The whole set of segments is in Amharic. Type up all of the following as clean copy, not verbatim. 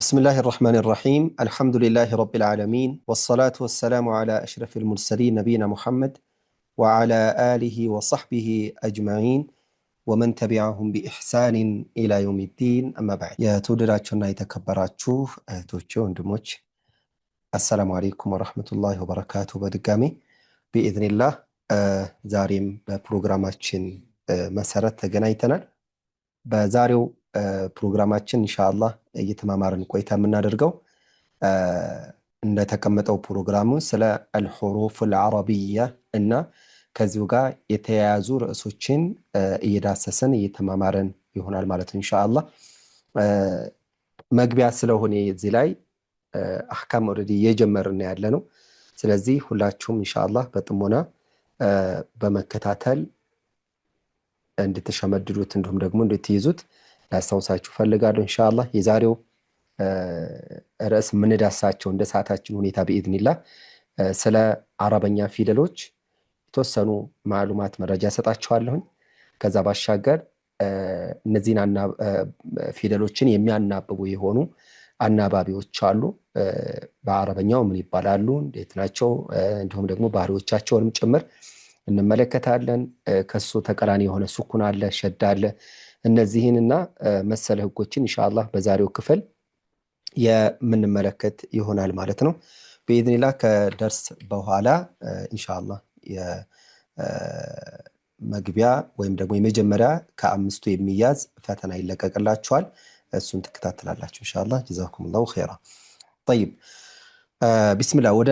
بسم الله الرحمن الرحيم الحمد لله رب العالمين والصلاة والسلام على أشرف المرسلين نبينا محمد وعلى آله وصحبه أجمعين ومن تبعهم بإحسان إلى يوم الدين أما بعد يا تودراتشونا يتكبراتشو توتشو اندموش السلام عليكم ورحمة الله وبركاته بدقامي بإذن الله زاريم ببروغراماتشن مسارات تغنايتنا بزاريو ፕሮግራማችን ኢንሻአላህ እየተማማርን ቆይታ የምናደርገው እንደተቀመጠው ፕሮግራሙ ስለ الحروف العربية እና ከዚሁ ጋር የተያያዙ ርዕሶችን እየዳሰሰን እየተማማርን ይሆናል ማለት ነው ኢንሻአላህ መግቢያ ስለሆነ እዚህ ላይ አህካም ኦሬዲ እየጀመርን ያለነው ስለዚህ ሁላችሁም ኢንሻአላህ በጥሞና በመከታተል እንድትሸመድዱት እንዲሁም ደግሞ እንድትይዙት ላስታውሳችሁ ፈልጋለሁ ኢንሻአላህ የዛሬው ርዕስ ምንዳሳቸው እንደ ሰዓታችን ሁኔታ በኢድኒላህ ስለ አረበኛ ፊደሎች የተወሰኑ ማሉማት መረጃ ሰጣችኋለሁ ከዛ ባሻገር እነዚህን ፊደሎችን የሚያናብቡ የሆኑ አናባቢዎች አሉ በአረበኛው ምን ይባላሉ እንዴት ናቸው እንዲሁም ደግሞ ባህሪዎቻቸውንም ጭምር እንመለከታለን ከሱ ተቀራኒ የሆነ ሱኩን አለ ሸዳ አለ እነዚህንና መሰለ ህጎችን ኢንሻአላህ በዛሬው ክፍል የምንመለከት ይሆናል ማለት ነው በኢድኒላህ ከደርስ በኋላ ኢንሻአላህ የመግቢያ ወይም ደግሞ የመጀመሪያ ከአምስቱ የሚያዝ ፈተና ይለቀቅላችኋል እሱን ተከታተላላችሁ ኢንሻአላህ ጀዛኩሙላሁ ኸይራ طيب بسم الله ወደ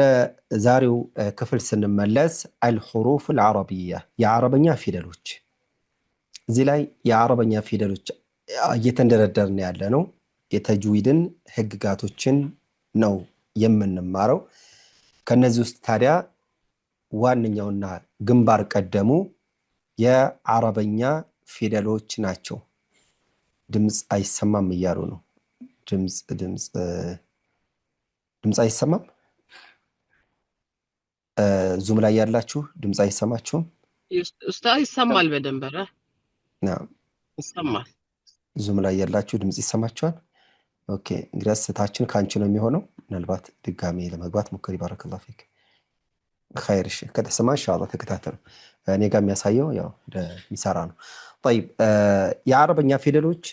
ዛሬው ክፍል ስንመለስ الحروف العربية የአረበኛ ፊደሎች እዚህ ላይ የአረበኛ ፊደሎች እየተንደረደርን ያለ ነው የተጅዊድን ህግጋቶችን ነው የምንማረው ከነዚህ ውስጥ ታዲያ ዋንኛውና ግንባር ቀደሙ የአረበኛ ፊደሎች ናቸው ድምጽ አይሰማም እያሉ ነው ድምጽ አይሰማም ዙም ላይ ያላችሁ ድምጽ አይሰማችሁም ኡስታዝ ይሰማል በደንብ ኧረ ነው ይሰማል ዙም ላይ ያላችሁ ድምጽ ይሰማችኋል ኦኬ እንግዲህ ስታችን ካንቺ ነው የሚሆነው ምናልባት ድጋሜ ለመግባት ሙከሪ ባረከላሁ ፊክ خير እሺ ከተሰማ ኢንሻአላህ ተከታተሉ እኔ ጋር የሚያሳየው ያው የሚሰራ ነው طيب የአረበኛ ፊደሎች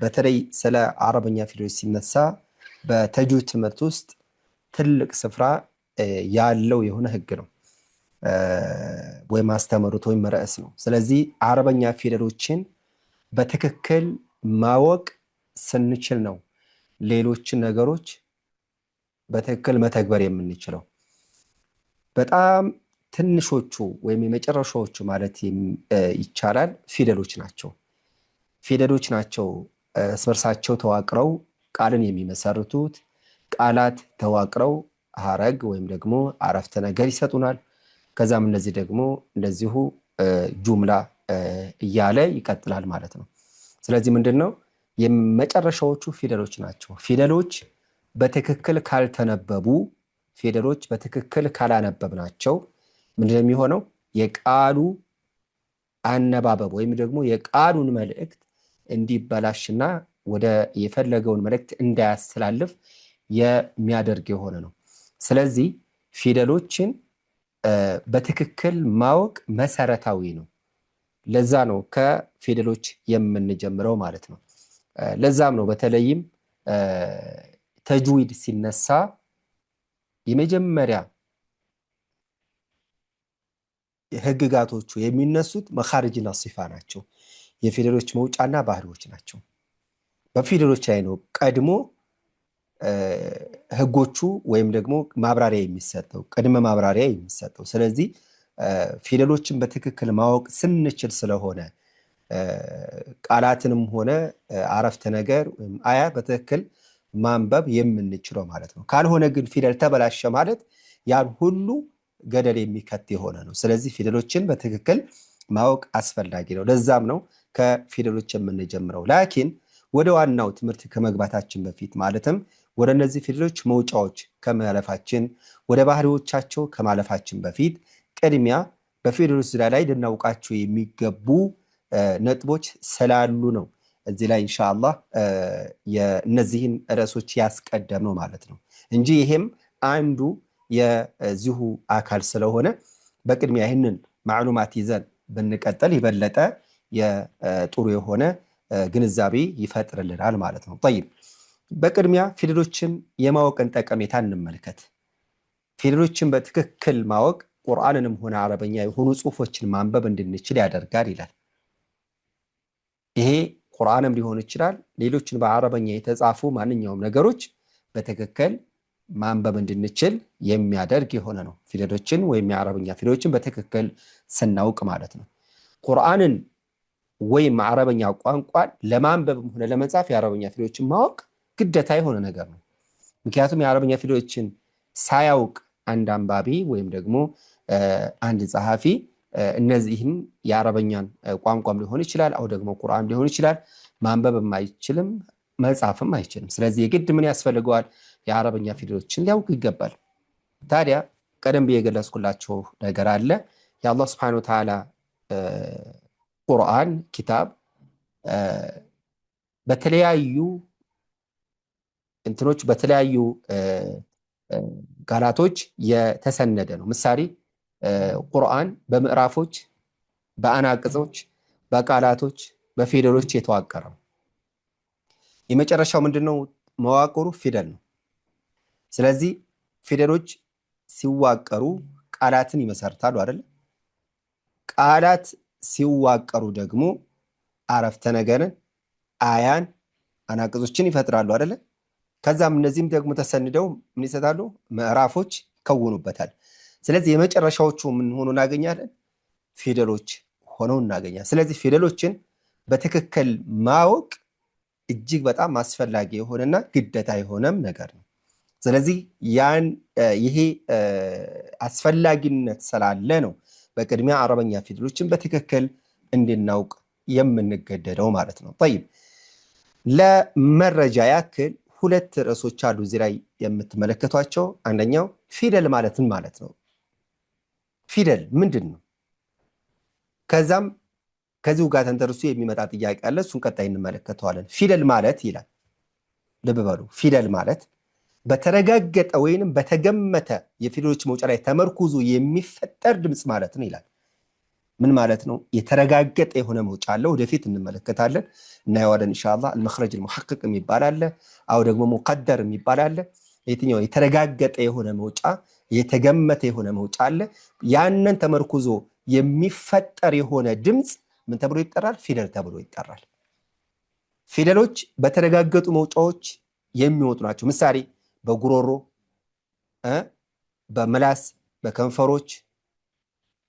በተለይ ስለ አረበኛ ፊደሎች ሲነሳ በተጅዊድ ትምህርት ውስጥ ትልቅ ስፍራ ያለው የሆነ ህግ ነው ወይ ማስተማሩት ወይ መረስ ነው ስለዚህ አረበኛ ፊደሎችን በትክክል ማወቅ ስንችል ነው ሌሎች ነገሮች በትክክል መተግበር የምንችለው በጣም ትንሾቹ ወይም የመጨረሻዎቹ ማለት ይቻላል ፊደሎች ናቸው ስበርሳቸው ተዋቅረው ቃልን የሚመሰርቱት ቃላት ተዋቅረው ሐረግ ወይም ደግሞ አረፍተ ነገር ይሰጡናል ከዛም እነዚህ ደግሞ እንደዚሁ ጁምላ እያለ ይቀጥላል ማለት ነው ስለዚህ ምንድነው የመጨረሻዎቹ ፊደሎች ናቸው ፊደሎች በትክክል ካልተነበቡ ፊደሎች በትክክል ካላነበብናቸው ምንድነው የሚሆነው የቃሉ አነባበብ ወይም ደግሞ የቃሉን መልእክት እንዲበላሽና ወደ የፈለገውን መልእክት እንዳያስተላልፍ የሚያደርግ የሆነ ነው ስለዚህ ፊደሎችን በትክክል ማወቅ መሰረታዊ ነው ለዛ ነው ከፊደሎች የምንጀምረው ማለት ነው ለዛም ነው በተለይም ተጅዊድ ሲነሳ የመጀመሪያ ህግጋቶቹ የሚነሱት መኻሪጅና ሲፋ ናቸው የፊደሎች መውጫና ባህሪዎች ናቸው በፊደሎች ላይ ነው ቀድሞ ህጎቹ ወይም ደግሞ ማብራሪያ የሚሰጠው ቅድመ ማብራሪያ የሚሰጠው ስለዚህ ፊደሎችን በትክክል ማወቅ ስንችል ስለሆነ ቃላትንም ሆነ አረፍተ ነገር ወይም አያ በትክክል ማንበብ የምንችለው ማለት ነው ካልሆነ ግን ፊደል ተበላሸ ማለት ያን ሁሉ ገደል የሚከት የሆነ ነው ስለዚህ ፊደሎችን በትክክል ማወቅ አስፈላጊ ነው ለዛም ነው ከፊደሎች የምንጀምረው ላኪን ወደ ዋናው ትምህርት ከመግባታችን በፊት ማለትም ወደ እነዚህ ፊደሎች መውጫዎች ከማለፋችን ወደ ባህሪዎቻቸው ከማለፋችን በፊት ቅድሚያ በፊደሎች ዙሪያ ላይ ልናውቃቸው የሚገቡ ነጥቦች ስላሉ ነው እዚህ ላይ ኢንሻአላህ የእነዚህን ርዕሶች ያስቀደም ነው ማለት ነው እንጂ ይሄም አንዱ የዚሁ አካል ስለሆነ በቅድሚያ ይህንን ማዕሉማት ይዘን ብንቀጥል የበለጠ የጥሩ የሆነ ግንዛቤ ይፈጥርልናል ማለት ነው። طيب በቅድሚያ ፊደሎችን የማወቅን ጠቀሜታ እንመልከት። ፊደሎችን በትክክል ማወቅ ቁርአንንም ሆነ አረበኛ የሆኑ ጽሁፎችን ማንበብ እንድንችል ያደርጋል ይላል። ይሄ ቁርአንም ሊሆን ይችላል፣ ሌሎችን በአረበኛ የተጻፉ ማንኛውም ነገሮች በትክክል ማንበብ እንድንችል የሚያደርግ የሆነ ነው። ፊደሎችን ወይም የአረበኛ ፊደሎችን በትክክል ስናውቅ ማለት ነው። ቁርአንን ወይም አረበኛ ቋንቋን ለማንበብም ሆነ ለመጻፍ የአረበኛ ፊደሎችን ማወቅ ግዴታ የሆነ ነገር ነው። ምክንያቱም የአረበኛ ፊደሎችን ሳያውቅ አንድ አንባቢ ወይም ደግሞ አንድ ጸሐፊ እነዚህን የአረበኛን ቋንቋም ሊሆን ይችላል አው ደግሞ ቁርአን ሊሆን ይችላል ማንበብም አይችልም መጻፍም አይችልም። ስለዚህ የግድ ምን ያስፈልገዋል? የአረበኛ ፊደሎችን ሊያውቅ ይገባል። ታዲያ ቀደም ብዬ የገለጽኩላችሁ ነገር አለ። የአላህ Subhanahu Wa Ta'ala ቁርአን ኪታብ በተለያዩ እንትኖች በተለያዩ ቃላቶች የተሰነደ ነው። ምሳሌ ቁርአን በምዕራፎች፣ በአናቅጾች፣ በቃላቶች፣ በፊደሎች የተዋቀረ ነው። የመጨረሻው ምንድነው? መዋቅሩ ፊደል ነው። ስለዚህ ፊደሎች ሲዋቀሩ ቃላትን ይመሰርታሉ አይደል? ቃላት ሲዋቀሩ ደግሞ አረፍተ ነገርን፣ አያን፣ አናቅጾችን ይፈጥራሉ አይደል? ከዛም እነዚህም ደግሞ ተሰንደው ምን ይሰጣሉ? ምዕራፎች ይከውኑበታል። ስለዚህ የመጨረሻዎቹ ምን ሆኖ እናገኛለን? ፊደሎች ሆነው እናገኛለን። ስለዚህ ፊደሎችን በትክክል ማወቅ እጅግ በጣም አስፈላጊ የሆነና ግዴታ የሆነም ነገር ነው። ስለዚህ ይሄ አስፈላጊነት ስላለ ነው በቅድሚያ አረበኛ ፊደሎችን በትክክል እንድናውቅ የምንገደደው ማለት ነው። طيب ለመረጃ ያክል ሁለት ርዕሶች አሉ እዚህ ላይ የምትመለከቷቸው። አንደኛው ፊደል ማለት ምን ማለት ነው? ፊደል ምንድን ነው? ከዛም ከዚሁ ጋር ተንተርሶ የሚመጣ ጥያቄ አለ። እሱን ቀጣይ እንመለከተዋለን። ፊደል ማለት ይላል፣ ልብ በሉ፣ ፊደል ማለት በተረጋገጠ ወይንም በተገመተ የፊደሎች መውጫ ላይ ተመርኩዞ የሚፈጠር ድምፅ ማለት ነው ይላል። ምን ማለት ነው? የተረጋገጠ የሆነ መውጫ አለ። ወደፊት እንመለከታለን፣ እናየዋለን ኢንሻአላህ። المخرج المحقق የሚባል አለ፣ አው ደግሞ ሙቀደር የሚባል አለ። የትኛው የተረጋገጠ የሆነ መውጫ የተገመተ የሆነ መውጫ አለ። ያንን ተመርኩዞ የሚፈጠር የሆነ ድምፅ ምን ተብሎ ይጠራል? ፊደል ተብሎ ይጠራል። ፊደሎች በተረጋገጡ መውጫዎች የሚወጡ ናቸው። ምሳሌ በጉሮሮ፣ በምላስ፣ በከንፈሮች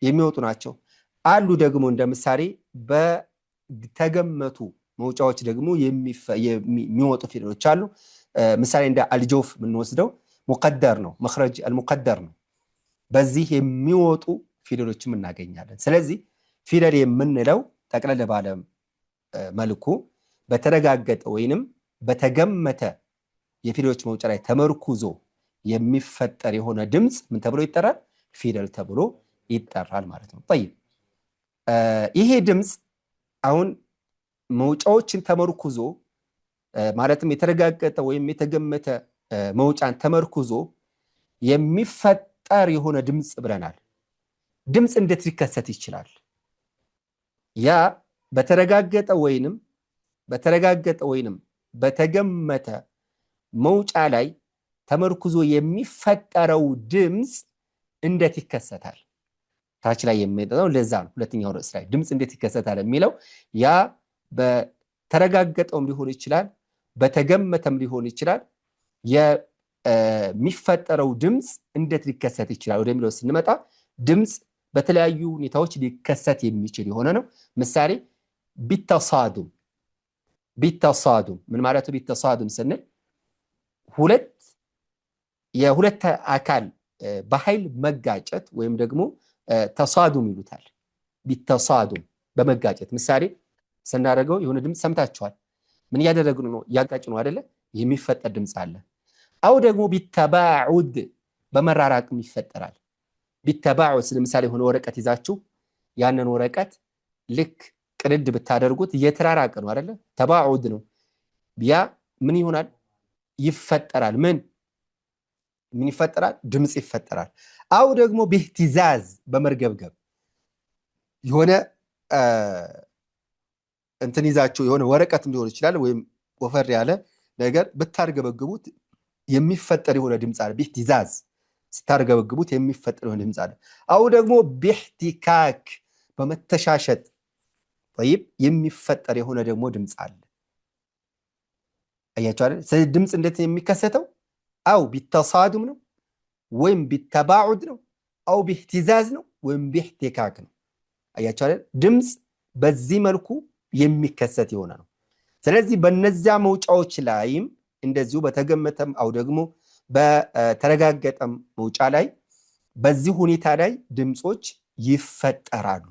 የሚወጡ ናቸው። አሉ ደግሞ እንደ ምሳሌ በተገመቱ መውጫዎች ደግሞ የሚወጡ ፊደሎች አሉ። ምሳሌ እንደ አልጆፍ የምንወስደው ሙቀደር ነው፣ መኽረጅ አልሙቀደር ነው። በዚህ የሚወጡ ፊደሎችም እናገኛለን። ስለዚህ ፊደል የምንለው ጠቅለል ባለ መልኩ በተረጋገጠ ወይንም በተገመተ የፊደሎች መውጫ ላይ ተመርኩዞ የሚፈጠር የሆነ ድምፅ ምን ተብሎ ይጠራል? ፊደል ተብሎ ይጠራል ማለት ነው። طيب ይሄ ድምፅ አሁን መውጫዎችን ተመርኩዞ ማለትም የተረጋገጠ ወይም የተገመተ መውጫን ተመርኩዞ የሚፈጠር የሆነ ድምፅ ብለናል። ድምፅ እንዴት ሊከሰት ይችላል? ያ በተረጋገጠ ወይንም በተገመተ መውጫ ላይ ተመርኩዞ የሚፈጠረው ድምፅ እንዴት ይከሰታል? ታች ላይ የሚመጣው ለዛ ነው። ሁለተኛው ርዕስ ላይ ድምፅ እንዴት ይከሰታል የሚለው ያ በተረጋገጠውም ሊሆን ይችላል፣ በተገመተም ሊሆን ይችላል። የሚፈጠረው ድምፅ እንዴት ሊከሰት ይችላል ወደሚለው ስንመጣ ድምፅ በተለያዩ ሁኔታዎች ሊከሰት የሚችል የሆነ ነው። ምሳሌ ቢተሳዱም ምን ማለት ነው? ቢተሳዱም ስንል የሁለት አካል በኃይል መጋጨት ወይም ደግሞ ተሳዱም ይሉታል። ቢተሳዱም በመጋጨት ምሳሌ ስናደርገው የሆነ ድምፅ ሰምታችኋል። ምን እያደረግን ነው? እያጋጭ ነው አይደለ? የሚፈጠር ድምፅ አለ። አው ደግሞ ቢተባዑድ በመራራቅም ይፈጠራል። ቢተባዑድ ለምሳሌ የሆነ ወረቀት ይዛችሁ ያንን ወረቀት ልክ ቅድድ ብታደርጉት እየተራራቀ ነው አይደለ? ተባዑድ ነው። ያ ምን ይሆናል? ይፈጠራል። ምን ይፈጠራል? ድምፅ ይፈጠራል። አው ደግሞ ቢህቲዛዝ በመርገብገብ የሆነ እንትን ይዛችሁ የሆነ ወረቀት ሊሆን ይችላል ወይም ወፈር ያለ ነገር ብታርገበግቡት የሚፈጠር የሆነ ድምፅ አለ። ቢህቲዛዝ ስታርገበግቡት የሚፈጠር የሆነ ድምፅ አለ። አው ደግሞ ቢህቲካክ በመተሻሸት طيب የሚፈጠር የሆነ ደግሞ ድምፅ አለ። አያችሁ አይደል? ስለዚህ ድምፅ እንዴት የሚከሰተው? አው ቢተሳዱም ነው ወይም ቢተባዑድ ነው አው ቢህቲዛዝ ነው ወይም ቢህቲካክ ነው። አያችሁ አይደል? ድምፅ በዚህ መልኩ የሚከሰት የሆነ ነው። ስለዚህ በነዚያ መውጫዎች ላይም እንደዚሁ በተገመተም አው ደግሞ በተረጋገጠም መውጫ ላይ በዚህ ሁኔታ ላይ ድምጾች ይፈጠራሉ።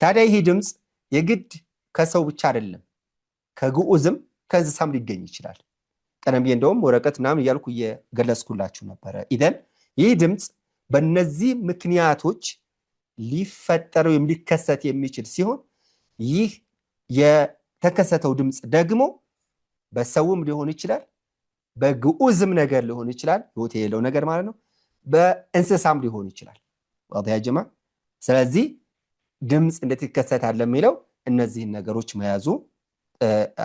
ታዲያ ይህ ድምፅ የግድ ከሰው ብቻ አይደለም፣ ከግዑዝም ከእንስሳም ሊገኝ ይችላል። ቀደም ብዬ እንደውም ወረቀት ምናምን እያልኩ እየገለጽኩላችሁ ነበረ። ኢደን ይህ ድምፅ በእነዚህ ምክንያቶች ሊፈጠር ወይም ሊከሰት የሚችል ሲሆን ይህ የተከሰተው ድምፅ ደግሞ በሰውም ሊሆን ይችላል፣ በግዑዝም ነገር ሊሆን ይችላል፣ ህይወት የሌለው ነገር ማለት ነው፣ በእንስሳም ሊሆን ይችላል። ዋዲያ ጀማ። ስለዚህ ድምፅ እንዴት ይከሰታል የሚለው እነዚህን ነገሮች መያዙ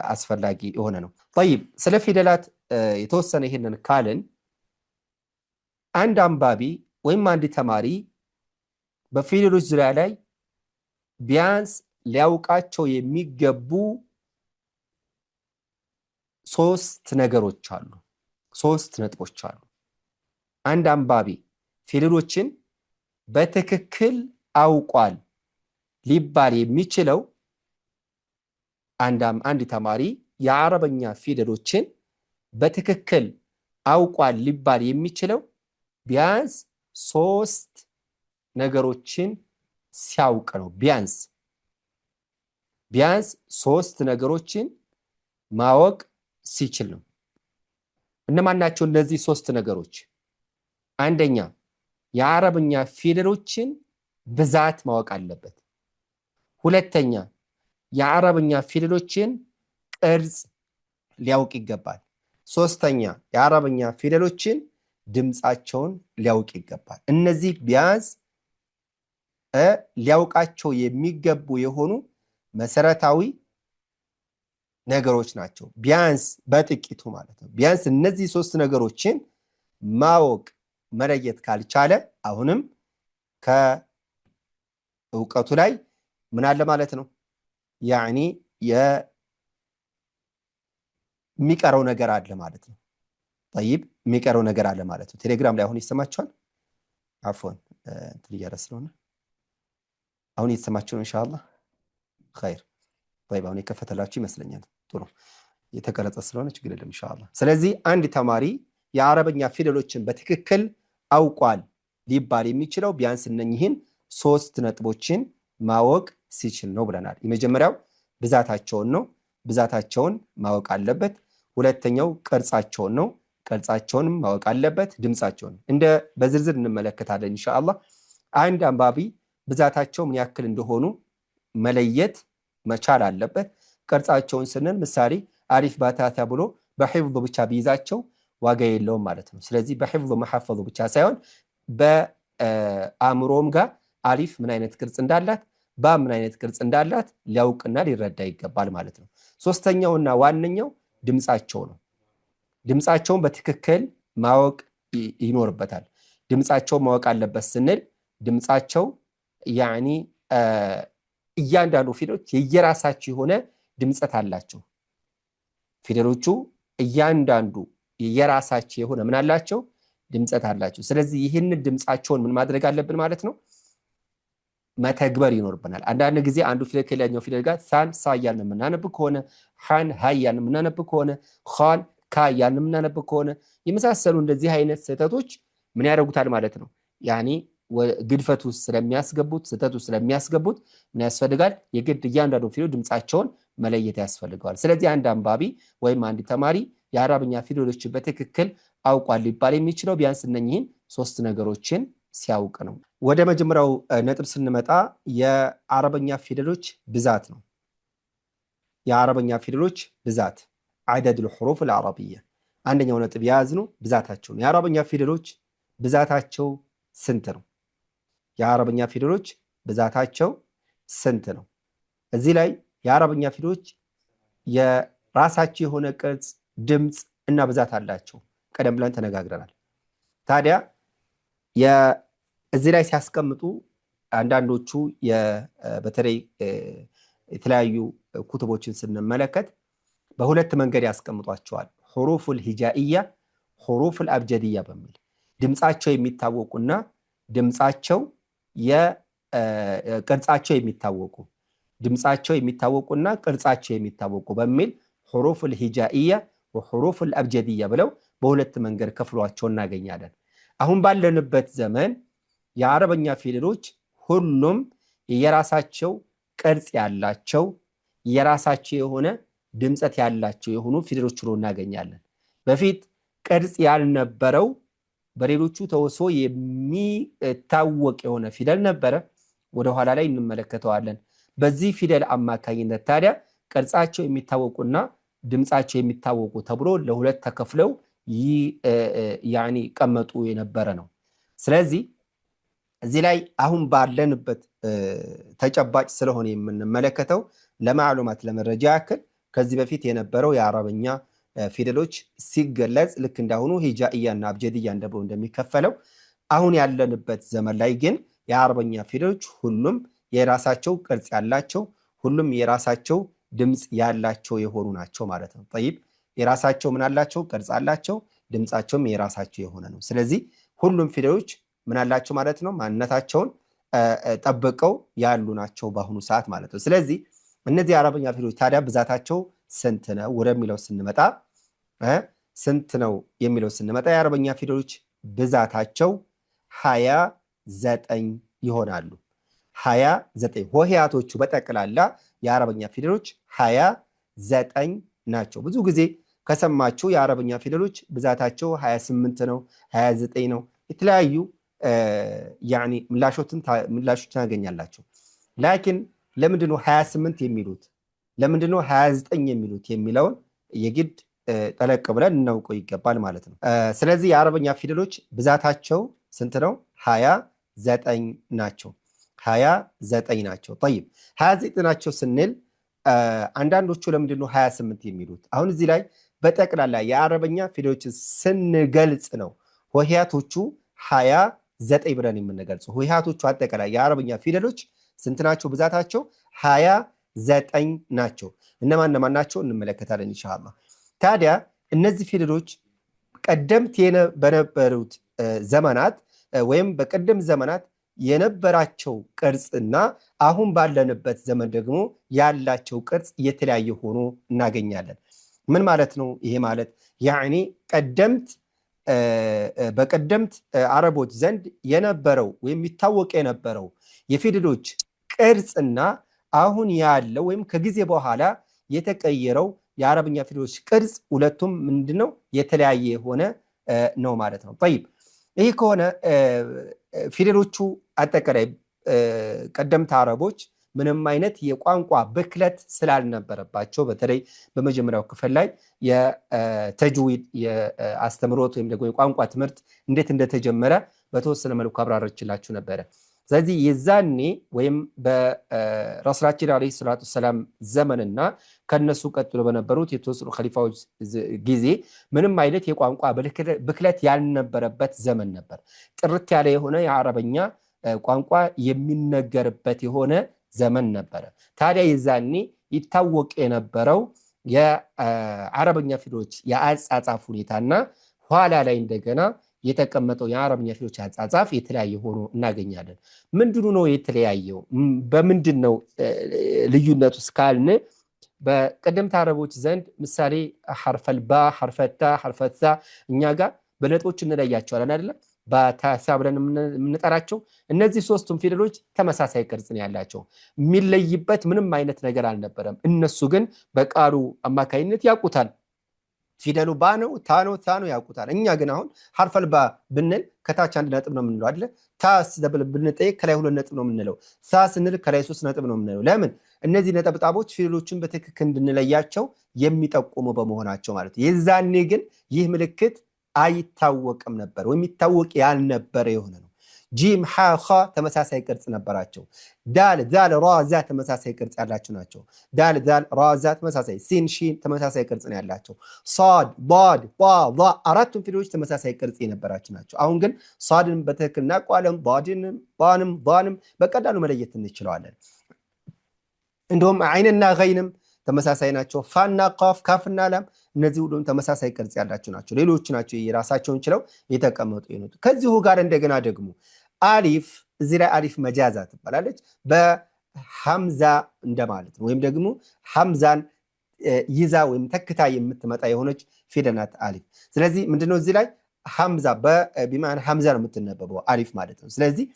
አስፈላጊ የሆነ ነው። طيب ስለ ፊደላት የተወሰነ ይሄንን ካልን አንድ አንባቢ ወይም አንድ ተማሪ በፊደሎች ዙሪያ ላይ ቢያንስ ሊያውቃቸው የሚገቡ 3 ነገሮች አሉ፣ 3 ነጥቦች አሉ። አንድ አንባቢ ፊደሎችን በትክክል አውቋል ሊባል የሚችለው አንድ ተማሪ የአረበኛ ፊደሎችን በትክክል አውቋል ሊባል የሚችለው ቢያንስ 3 ነገሮችን ሲያውቅ ነው። ቢያንስ 3 ነገሮችን ማወቅ ሲችል ነው። እነማን ናቸው እነዚህ 3 ነገሮች? አንደኛ የአረበኛ ፊደሎችን ብዛት ማወቅ አለበት። ሁለተኛ የአረበኛ ፊደሎችን ቅርጽ ሊያውቅ ይገባል። ሶስተኛ የአረበኛ ፊደሎችን ድምፃቸውን ሊያውቅ ይገባል። እነዚህ ቢያንስ ሊያውቃቸው የሚገቡ የሆኑ መሰረታዊ ነገሮች ናቸው። ቢያንስ በጥቂቱ ማለት ነው። ቢያንስ እነዚህ 3 ነገሮችን ማወቅ መለየት ካልቻለ አሁንም ከእውቀቱ ላይ ምን አለ ማለት ነው? ያኒ የሚቀረው ነገር አለ ማለት ነው። طيب የሚቀረው ነገር አለ ማለት ነው። ቴሌግራም ላይ አሁን ይሰማችኋል? አፎን እንትን እያለ ስለሆነ አሁን እየተሰማችሁ ነው ኢንሻአላህ። ኸይር طيب አሁን የከፈተላችሁ ይመስለኛል። ጥሩ የተቀረጸ ስለሆነ ችግር የለም ኢንሻአላህ። ስለዚህ አንድ ተማሪ የአረበኛ ፊደሎችን በትክክል አውቋል ሊባል የሚችለው ቢያንስ እነኚህን 3 ነጥቦችን ማወቅ ሲችል ነው ብለናል። የመጀመሪያው ብዛታቸውን ነው። ብዛታቸውን ማወቅ አለበት። ሁለተኛው ቅርጻቸውን ነው። ቅርጻቸውንም ማወቅ አለበት። ድምጻቸውን እንደ በዝርዝር እንመለከታለን ኢንሻአላህ። አንድ አንባቢ ብዛታቸው ምን ያክል እንደሆኑ መለየት መቻል አለበት። ቅርጻቸውን ስንል ምሳሌ አሊፍ ባታታ ብሎ በሂፍዝ ብቻ ቢይዛቸው ዋጋ የለውም ማለት ነው። ስለዚህ በሂፍዝ መሐፈዙ ብቻ ሳይሆን በአእምሮም ጋር አሊፍ ምን አይነት ቅርጽ እንዳላት ባ ምን አይነት ቅርጽ እንዳላት ሊያውቅና ሊረዳ ይገባል ማለት ነው። ሶስተኛውና ዋነኛው ድምጻቸው ነው። ድምጻቸውን በትክክል ማወቅ ይኖርበታል። ድምጻቸው ማወቅ አለበት ስንል ድምጻቸው ያኒ እያንዳንዱ ፊደሎች የየራሳቸው የሆነ ድምጸት አላቸው። ፊደሎቹ እያንዳንዱ የየራሳቸው የሆነ ምን አላቸው? ድምጸት አላቸው። ስለዚህ ይህንን ድምጻቸውን ምን ማድረግ አለብን ማለት ነው? መተግበር ይኖርብናል። አንዳንድ ጊዜ አንዱ ፊደል ከሌላኛው ፊደል ጋር ሳን ሳ እያልን የምናነብ ከሆነ ሃን ሃ እያልን የምናነብ ከሆነ ኻን ካ እያልን የምናነብ ከሆነ የመሳሰሉ እንደዚህ አይነት ስህተቶች ምን ያደርጉታል ማለት ነው? ያኒ ግድፈቱ ስለሚያስገቡት ስህተቱ ስለሚያስገቡት ምን ያስፈልጋል? የግድ እያንዳንዱ ፊደል ድምጻቸውን መለየት ያስፈልገዋል። ስለዚህ አንድ አንባቢ ወይም አንድ ተማሪ የአረብኛ ፊደሎችን በትክክል አውቋል ሊባል የሚችለው ቢያንስ እነኚህን 3 ነገሮችን ሲያውቅ ነው። ወደ መጀመሪያው ነጥብ ስንመጣ የአረበኛ ፊደሎች ብዛት ነው። የአረበኛ ፊደሎች ብዛት عدد الحروف العربية አንደኛው ነጥብ የያዝነው ብዛታቸው ነው። የአረበኛ ፊደሎች ብዛታቸው ስንት ነው? የአረበኛ ፊደሎች ብዛታቸው ስንት ነው? እዚህ ላይ የአረበኛ ፊደሎች የራሳቸው የሆነ ቅርጽ፣ ድምፅ እና ብዛት አላቸው። ቀደም ብለን ተነጋግረናል። ታዲያ እዚህ ላይ ሲያስቀምጡ አንዳንዶቹ በተለይ የተለያዩ ኩቱቦችን ስንመለከት በሁለት መንገድ ያስቀምጧቸዋል። ሁሩፉል ሂጃኢያ፣ ሁሩፉል አብጀድያ በሚል ድምፃቸው የሚታወቁና ድምፃቸው ቅርጻቸው የሚታወቁ፣ ድምፃቸው የሚታወቁና ቅርጻቸው የሚታወቁ በሚል ሁሩፉል ሂጃኢያ ወሁሩፉል አብጀድያ ብለው በሁለት መንገድ ከፍሏቸው እናገኛለን። አሁን ባለንበት ዘመን የአረበኛ ፊደሎች ሁሉም የራሳቸው ቅርጽ ያላቸው የራሳቸው የሆነ ድምፀት ያላቸው የሆኑ ፊደሎች ነው እናገኛለን። በፊት ቅርጽ ያልነበረው በሌሎቹ ተወሶ የሚታወቅ የሆነ ፊደል ነበረ። ወደ ኋላ ላይ እንመለከተዋለን። በዚህ ፊደል አማካኝነት ታዲያ ቅርጻቸው የሚታወቁና ድምፃቸው የሚታወቁ ተብሎ ለሁለት ተከፍለው ቀመጡ የነበረ ነው። ስለዚህ እዚህ ላይ አሁን ባለንበት ተጨባጭ ስለሆነ የምንመለከተው ለማዕሉማት ለመረጃ ያክል ከዚህ በፊት የነበረው የአረበኛ ፊደሎች ሲገለጽ ልክ እንዳሁኑ ሂጃኢያና አብጀድያ እንደሚከፈለው አሁን ያለንበት ዘመን ላይ ግን የአረበኛ ፊደሎች ሁሉም የራሳቸው ቅርጽ ያላቸው፣ ሁሉም የራሳቸው ድምፅ ያላቸው የሆኑ ናቸው ማለት ነው። ጠይብ የራሳቸው ምን አላቸው? ቅርጽ አላቸው፣ ድምፃቸውም የራሳቸው የሆነ ነው። ስለዚህ ሁሉም ፊደሎች ምን አላቸው ማለት ነው? ማንነታቸውን ጠብቀው ያሉ ናቸው በአሁኑ ሰዓት ማለት ነው። ስለዚህ እነዚህ የአረበኛ ፊደሎች ታዲያ ብዛታቸው ስንት ነው ወደሚለው ስንመጣ ስንት ነው የሚለው ስንመጣ የአረበኛ ፊደሎች ብዛታቸው 29 ይሆናሉ። 29 ሆሄያቶቹ በጠቅላላ የአረበኛ ፊደሎች 29 ናቸው። ብዙ ጊዜ ከሰማችሁ የአረበኛ ፊደሎች ብዛታቸው 28 ነው፣ 29 ነው። የተለያዩ ምላሾችን ታገኛላችሁ። ላኪን ለምንድነው 28 የሚሉት ለምንድነው 29 የሚሉት የሚለውን የግድ ጠለቅ ብለን እናውቀው ይገባል ማለት ነው። ስለዚህ የአረበኛ ፊደሎች ብዛታቸው ስንት ነው? 29 ናቸው። 29 ናቸው። ጠይብ 29 ናቸው ስንል አንዳንዶቹ ለምንድነው 28 የሚሉት? አሁን እዚህ ላይ በጠቅላላ የአረበኛ ፊደሎችን ስንገልጽ ነው ሆሄያቶቹ 29 ብለን የምንገልጸው። ሆሄያቶቹ አጠቃላይ የአረበኛ ፊደሎች ስንት ናቸው? ብዛታቸው 29 ናቸው። እነማን ናቸው እንመለከታለን ኢንሻአላህ። ታዲያ እነዚህ ፊደሎች ቀደምት በነበሩት ዘመናት ወይም በቀደም ዘመናት የነበራቸው ቅርጽና አሁን ባለንበት ዘመን ደግሞ ያላቸው ቅርጽ የተለያየ ሆኖ እናገኛለን። ምን ማለት ነው ይሄ? ማለት በቀደምት አረቦች ዘንድ የነበረው ወይም የሚታወቅ የነበረው የፊደሎች ቅርጽና አሁን ያለው ወይም ከጊዜ በኋላ የተቀየረው የአረብኛ ፊደሎች ቅርጽ ሁለቱም ምንድነው? የተለያየ የሆነ ነው ማለት ነው። ጠይብ ይህ ከሆነ ፊደሎቹ አጠቃላይ ቀደምት አረቦች ምንም አይነት የቋንቋ ብክለት ስላልነበረባቸው በተለይ በመጀመሪያው ክፍል ላይ የተጅዊድ የአስተምሮት ወይም ደግሞ የቋንቋ ትምህርት እንዴት እንደተጀመረ በተወሰነ መልኩ አብራርችላችሁ ነበረ። ስለዚህ የዛኔ ወይም በረሱላችን አለይሂ ሰላቱ ሰላም ዘመንና ከነሱ ቀጥሎ በነበሩት የተወሰኑ ኸሊፋዎች ጊዜ ምንም አይነት የቋንቋ ብክለት ያልነበረበት ዘመን ነበር። ጥርት ያለ የሆነ የአረበኛ ቋንቋ የሚነገርበት የሆነ ዘመን ነበረ። ታዲያ የዛኔ ይታወቅ የነበረው የአረበኛ ፊደሎች የአጻጻፍ ሁኔታና ኋላ ላይ እንደገና የተቀመጠው የአረበኛ ፊደሎች አጻጻፍ የተለያየ ሆኖ እናገኛለን። ምንድነው ነው የተለያየው? በምንድነው ልዩነቱ እስካልን በቀደምት አረቦች ዘንድ ምሳሌ ሐርፈል ባ፣ ሐርፈታ፣ ሐርፈታ እኛ ጋር በነጥቦች እንለያቸዋለን አይደል? ባታሳ ብለን የምንጠራቸው እነዚህ ሶስቱም ፊደሎች ተመሳሳይ ቅርጽ ነው ያላቸው። የሚለይበት ምንም አይነት ነገር አልነበረም። እነሱ ግን በቃሉ አማካይነት ያውቁታል። ፊደሉ ባ ነው ታ ነው ያውቁታል። እኛ ግን አሁን ሐርፈል ባ ብንል ከታች 1 ነጥብ ነው የምንለው አይደለ? ታስ ብንጠይቅ ከላይ 2 ነጥብ ነው የምንለው። ሳ ስንል ከላይ 3 ነጥብ ነው የምንለው። ለምን? እነዚህ ነጠብጣቦች ፊደሎችን በትክክል እንድንለያቸው የሚጠቁሙ በመሆናቸው ማለት ነው። የዛኔ ግን ይህ ምልክት አይታወቅም ነበር ወይም ይታወቅ ያልነበረ የሆነ ነው። ጂም ሐ ኻ ተመሳሳይ ቅርጽ ነበራቸው። ዳል ዛል ራ ዛ ተመሳሳይ ቅርጽ ያላቸው ናቸው። ዳል ዛል ራ ዛ ተመሳሳይ፣ ሲን ሺን ተመሳሳይ ቅርጽ ነው ያላቸው። ሷድ ዳድ ጣ ዛ አራቱም ፊደሎች ተመሳሳይ ቅርጽ የነበራቸው ናቸው። አሁን ግን ሷድን በትክክል እናውቀዋለን። ዳድንም ባንም ዳንም በቀላሉ መለየት እንችለዋለን። እንደውም አይንና ገይንም ተመሳሳይ ናቸው። ፋና ቃፍ ካፍና ላም እነዚህ ሁሉም ተመሳሳይ ቅርጽ ያላቸው ናቸው። ሌሎች ናቸው የራሳቸውን ችለው የተቀመጡ ይነቱ። ከዚሁ ጋር እንደገና ደግሞ አሊፍ እዚህ ላይ አሊፍ መጃዛ ትባላለች። በሐምዛ እንደማለት ነው። ወይም ደግሞ ሐምዛን ይዛ ወይም ተክታ የምትመጣ የሆነች ፊደል ናት አሊፍ። ስለዚህ ምንድነው እዚህ ላይ ሐምዛ በቢማን ሐምዛ ነው የምትነበበው አሊፍ ማለት ነው። ስለዚህ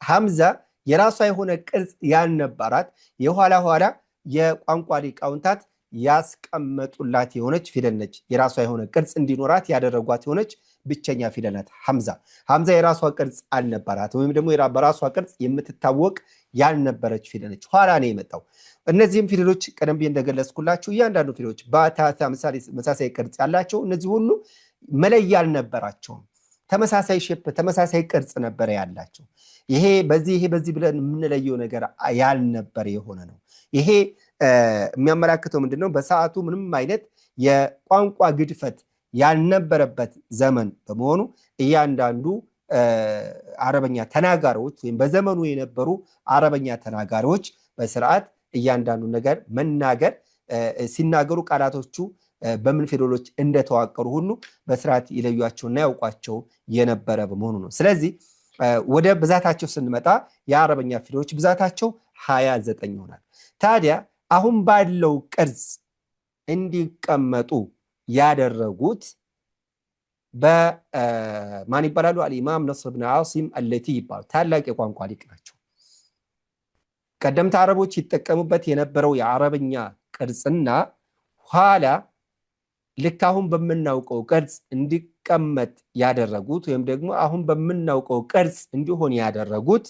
ሐምዛ የራሷ የሆነ ቅርጽ ያልነበራት የኋላ ኋላ የቋንቋ ሊቃውንታት ያስቀመጡላት የሆነች ፊደል ነች። የራሷ የሆነ ቅርጽ እንዲኖራት ያደረጓት የሆነች ብቸኛ ፊደል ናት ሐምዛ። ሐምዛ የራሷ ቅርጽ አልነበራት ወይም ደግሞ በራሷ ቅርጽ የምትታወቅ ያልነበረች ፊደል ነች። ኋላ ነው የመጣው። እነዚህም ፊደሎች ቀደም ብዬ እንደገለጽኩላችሁ እያንዳንዱ ፊደሎች ባታታ መሳሳይ ቅርጽ ያላቸው እነዚህ ሁሉ መለያ አልነበራቸውም። ተመሳሳይ ሼፕ ተመሳሳይ ቅርጽ ነበረ ያላቸው። ይሄ በዚህ ብለን የምንለየው ነገር ያልነበረ የሆነ ነው። ይሄ የሚያመላክተው ምንድነው? በሰዓቱ ምንም አይነት የቋንቋ ግድፈት ያልነበረበት ዘመን በመሆኑ እያንዳንዱ አረበኛ ተናጋሪዎች ወይም በዘመኑ የነበሩ አረበኛ ተናጋሪዎች በስርዓት እያንዳንዱ ነገር መናገር ሲናገሩ ቃላቶቹ በምን ፊደሎች እንደተዋቀሩ ሁሉ በስርዓት ይለዩቸውና ያውቋቸው የነበረ በመሆኑ ነው። ስለዚህ ወደ ብዛታቸው ስንመጣ የአረበኛ ፊደሎች ብዛታቸው 29 ይሆናል። ታዲያ አሁን ባለው ቅርጽ እንዲቀመጡ ያደረጉት በማን ይባላሉ? አልኢማም ነስር ብን ዓሲም አለቲ ይባሉ ታላቅ የቋንቋ ሊቅ ናቸው። ቀደምት አረቦች ይጠቀሙበት የነበረው የአረበኛ ቅርጽና ኋላ ልክ አሁን በምናውቀው ቅርጽ እንዲቀመጥ ያደረጉት ወይም ደግሞ አሁን በምናውቀው ቅርጽ እንዲሆን ያደረጉት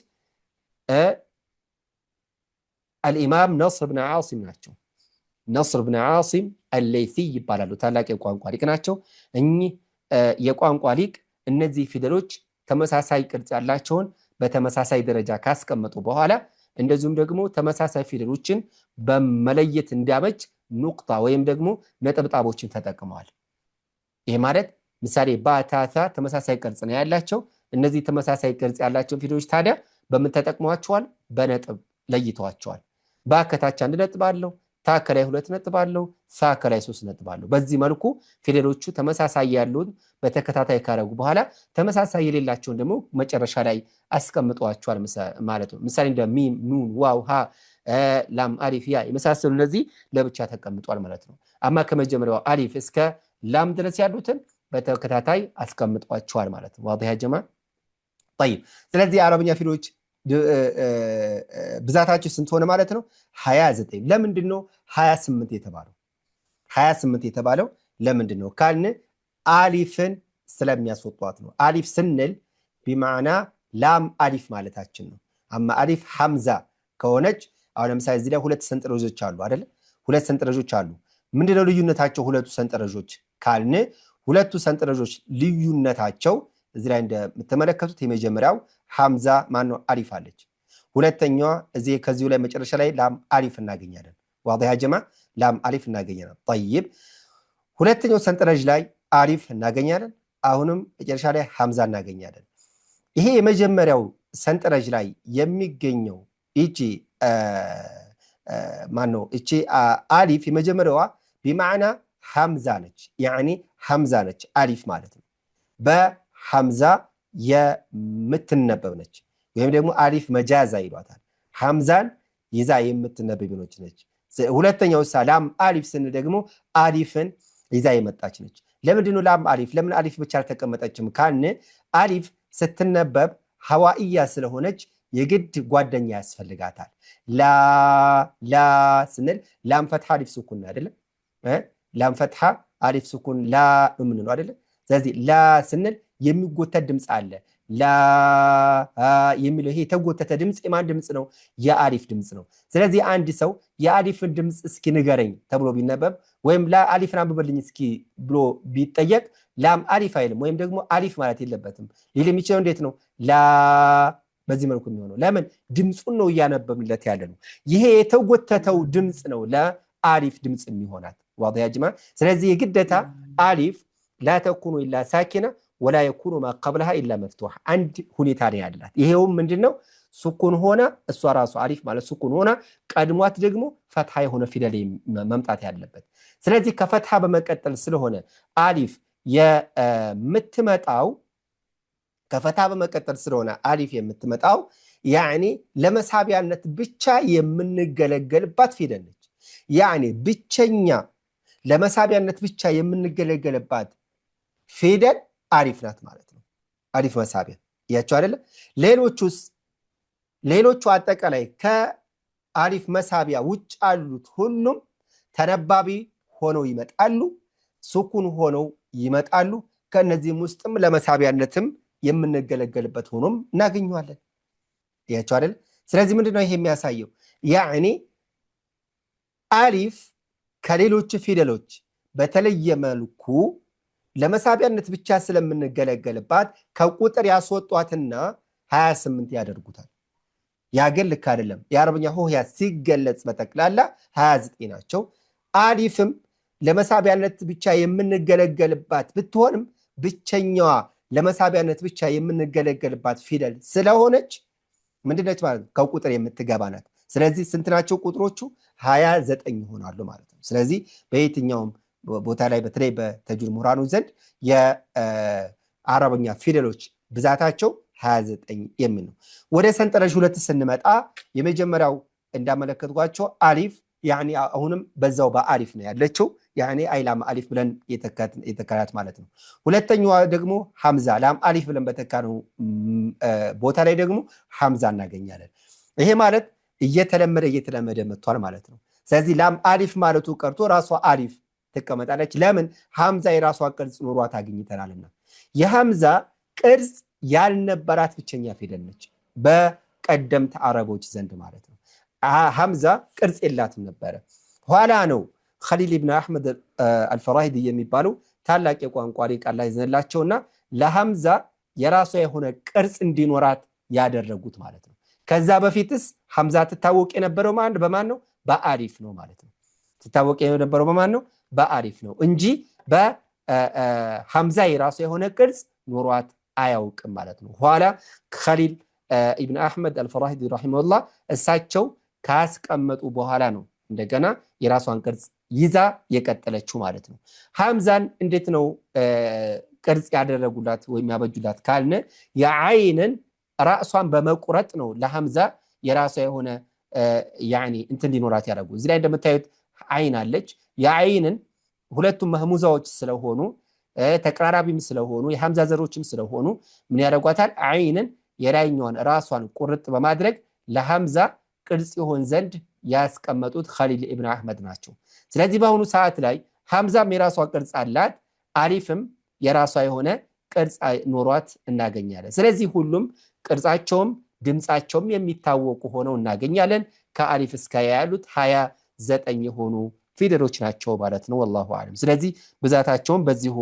አልኢማም ነስር ብን ዓሲም ናቸው። ነስር ብን ዓሲም አለይሲ ይባላሉ። ታላቅ የቋንቋ ሊቅ ናቸው። እኚህ የቋንቋ ሊቅ እነዚህ ፊደሎች ተመሳሳይ ቅርጽ ያላቸውን በተመሳሳይ ደረጃ ካስቀመጡ በኋላ እንደዚሁም ደግሞ ተመሳሳይ ፊደሎችን በመለየት እንዲያመች ኑቅጣ ወይም ደግሞ ነጠብጣቦችን ተጠቅመዋል። ይሄ ማለት ምሳሌ ባታታ ተመሳሳይ ቅርጽ ነው ያላቸው። እነዚህ ተመሳሳይ ቅርጽ ያላቸው ፊደሎች ታዲያ በምን ተጠቅመዋቸዋል? በነጥብ ለይተዋቸዋል። ባ ከታች 1 ነጥብ አለው፣ ታ ከላይ 2 ነጥብ አለው፣ ሳ ከላይ 3 ነጥብ አለው። በዚህ መልኩ ፊደሎቹ ተመሳሳይ ያሉን በተከታታይ ካረጉ በኋላ ተመሳሳይ የሌላቸውን ደግሞ መጨረሻ ላይ አስቀምጧቸዋል ማለት ነው። ምሳሌ እንደ ሚም፣ ኑን፣ ዋው፣ ሃ፣ ላም፣ አሊፍ፣ ያ የመሳሰሉ እነዚህ ለብቻ ተቀምጧል ማለት ነው። አማ ከመጀመሪያው አሊፍ እስከ ላም ድረስ ያሉትን በተከታታይ አስቀምጧቸዋል ማለት ነው። ዋضح يا جماعه طيب ስለዚህ የአረብኛ ፊደሎች ብዛታቸው ስንት ሆነ ማለት ነው? 29። ለምንድን ነው 28 የተባለው? 28 የተባለው ለምንድን ነው ካልን አሊፍን ስለሚያስወጧት ነው። አሊፍ ስንል ቢማዕና ላም አሊፍ ማለታችን ነው። አማ አሊፍ ሐምዛ ከሆነች አሁን ለምሳሌ እዚህ ላይ 2 ሰንጠረዦች አሉ አይደል? 2 ሰንጠረዦች አሉ። ምንድነው ልዩነታቸው? ሁለቱ ሰንጠረዦች ካልን ሁለቱ ሰንጠረዦች ልዩነታቸው እዚህ ላይ እንደምትመለከቱት የመጀመሪያው ሐምዛ ማነው አሊፍ አለች። ሁለተኛዋ እዚህ ከዚሁ ላይ መጨረሻ ላይ ላም አሊፍ እናገኛለን። واضح يا جماعه ላም አሊፍ እናገኛለን። طيب ሁለተኛው ሰንጠረዥ ላይ አሊፍ እናገኛለን። አሁንም መጨረሻ ላይ ሐምዛ እናገኛለን። ይሄ የመጀመሪያው ሰንጠረዥ ላይ የሚገኘው እቺ ማነው እቺ አሊፍ የመጀመሪያዋ ቢማዕና ሐምዛ ነች። يعني ሐምዛ ነች አሊፍ ማለት ነው። በሐምዛ የምትነበብ ነች ወይም ደግሞ አሊፍ መጃዛ ይሏታል። ሐምዛን ይዛ የምትነበብ ነች። ሁለተኛው ላም አሊፍ ስንል ደግሞ አሊፍን ይዛ የመጣች ነች። ለምንድን ነው ላም አሊፍ? ለምን አሊፍ ብቻ አልተቀመጠችም ካልን አሊፍ ስትነበብ ሐዋኢያ ስለሆነች የግድ ጓደኛ ያስፈልጋታል። ላ ስንል ላም ፈትሐ አሊፍ ሱኩን አይደለም? ላም ፈትሐ አሊፍ ስኩን ላ የምንለው አይደለ? ስለዚህ ላ ስንል የሚጎተት ድምፅ አለ። ላ የሚለው ይሄ የተጎተተ ድምፅ የማን ድምፅ ነው? የአሊፍ ድምፅ ነው። ስለዚህ አንድ ሰው የአሊፍን ድምፅ እስኪ ንገረኝ ተብሎ ቢነበብ ወይም አሊፍን አንብበልኝ እስኪ ብሎ ቢጠየቅ ላም አሊፍ አይልም፣ ወይም ደግሞ አሊፍ ማለት የለበትም። ሊል የሚችለው እንዴት ነው? ላ በዚህ መልኩ የሚሆነው ለምን? ድምፁን ነው እያነበብንለት ያለ ነው። ይሄ የተጎተተው ድምፅ ነው ለአሊፍ ድምፅ የሚሆናት ዋضح يا جماعه። ስለዚህ የግዴታ አሊፍ لا تكون الا ساكنه ولا يكون ما قبلها الا مفتوح አንድ ሁኔታ ነው ያላት። ይሄውም ምንድነው? ሱኩን ሆነ እሷ ራሱ አሊፍ ማለት ሱኩን ሆነ ቀድሟት ደግሞ ፈትሃ የሆነ ፊደል መምጣት ያለበት። ስለዚህ ከፈትሃ በመቀጠል ስለሆነ አሊፍ የምትመጣው ከፈትሃ በመቀጠል ስለሆነ አሊፍ የምትመጣው ያኒ ለመሳቢያነት ብቻ የምንገለገልባት ፊደል ነች። ያኒ ብቸኛ ለመሳቢያነት ብቻ የምንገለገልባት ፊደል አሊፍ ናት ማለት ነው። አሊፍ መሳቢያ ያቸው አይደለ? ሌሎቹ አጠቃላይ ከአሊፍ መሳቢያ ውጭ ያሉት ሁሉም ተነባቢ ሆነው ይመጣሉ፣ ሱኩን ሆነው ይመጣሉ። ከነዚህም ውስጥም ለመሳቢያነትም የምንገለገልበት ሆኖም እናገኘዋለን። ያቸው አይደለ? ስለዚህ ምንድነው ይሄ የሚያሳየው? ያኒ አሊፍ ከሌሎች ፊደሎች በተለየ መልኩ ለመሳቢያነት ብቻ ስለምንገለገልባት ከቁጥር ያስወጧትና 28 ያደርጉታል። ያ ግን ልክ አይደለም። የአረብኛ ሆሄያት ሲገለጽ በጠቅላላ 29 ናቸው። አሊፍም ለመሳቢያነት ብቻ የምንገለገልባት ብትሆንም ብቸኛዋ ለመሳቢያነት ብቻ የምንገለገልባት ፊደል ስለሆነች ምንድነች ማለት ነው? ከቁጥር የምትገባ ናት። ስለዚህ ስንት ናቸው ቁጥሮቹ? 29 ይሆናሉ ማለት ነው። ስለዚህ በየትኛውም ቦታ ላይ በተለይ በተጅዊድ ምሁራኑ ዘንድ የአረብኛ ፊደሎች ብዛታቸው 29 የሚል ነው። ወደ ሰንጠረዥ 2 ስንመጣ የመጀመሪያው እንዳመለከትኳቸው አሊፍ ያኒ አሁንም በዛው በአሊፍ ነው ያለችው። ያኒ አይላም አሊፍ ብለን የተከራት ማለት ነው። ሁለተኛዋ ደግሞ ሐምዛ ላም አሊፍ ብለን በተካነው ቦታ ላይ ደግሞ ሐምዛ እናገኛለን። ይሄ ማለት እየተለመደ መጥቷል ማለት ነው። ስለዚህ ላም አሊፍ ማለቱ ቀርቶ ራሷ አሊፍ ትቀመጣለች። ለምን? ሐምዛ የራሷ ቅርጽ ኑሯት አግኝተናልና። የሐምዛ ቅርጽ ያልነበራት ብቸኛ ፊደል ነች በቀደምት አረቦች ዘንድ ማለት ነው። ሐምዛ ቅርጽ የላትም ነበረ። ኋላ ነው ኸሊል ኢብኑ አሕመድ አልፈራሂዲ የሚባሉ ታላቅ የቋንቋ ሊቅ አላህ ይዘንላቸውና ለሐምዛ የራሷ የሆነ ቅርጽ እንዲኖራት ያደረጉት ማለት ነው። ከዛ በፊትስ ሐምዛ ትታወቅ የነበረው በማን ነው? በአሊፍ ነው ማለት ነው። ትታወቅ የነበረው በማን ነው? በአሊፍ ነው እንጂ በሐምዛ የራሷ የሆነ ቅርጽ ኖሯት አያውቅም ማለት ነው። ኋላ ኸሊል ኢብኑ አሕመድ አልፈራሂዲ ረሂመሁላህ እሳቸው ካስቀመጡ በኋላ ነው እንደገና የራሷን ቅርጽ ይዛ የቀጠለችው ማለት ነው። ሐምዛን እንዴት ነው ቅርጽ ያደረጉላት ወይም ያበጁላት ካልነ የዓይንን ራሷን በመቁረጥ ነው ለሐምዛ የራሷ የሆነ ያኒ እንትን እንዲኖራት ያደረጉ። እዚህ ላይ እንደምታዩት ዓይን አለች። የዓይንን ሁለቱም መህሙዛዎች ስለሆኑ ተቀራራቢም ስለሆኑ የሐምዛ ዘሮችም ስለሆኑ ምን ያደርጓታል? ዓይንን የላይኛዋን ራሷን ቁርጥ በማድረግ ለሐምዛ ቅርጽ ይሆን ዘንድ ያስቀመጡት ኸሊል ኢብኑ አሕመድ ናቸው። ስለዚህ በአሁኑ ሰዓት ላይ ሐምዛም የራሷ ቅርጽ አላት፣ አሊፍም የራሷ የሆነ ቅርጽ ኖሯት እናገኛለን። ስለዚህ ሁሉም ቅርጻቸውም ድምፃቸውም የሚታወቁ ሆነው እናገኛለን። ከአሊፍ እስከ ያሉት 29 የሆኑ ፊደሎች ናቸው ማለት ነው። ወላሁ አለም። ስለዚህ ብዛታቸውን በዚሁ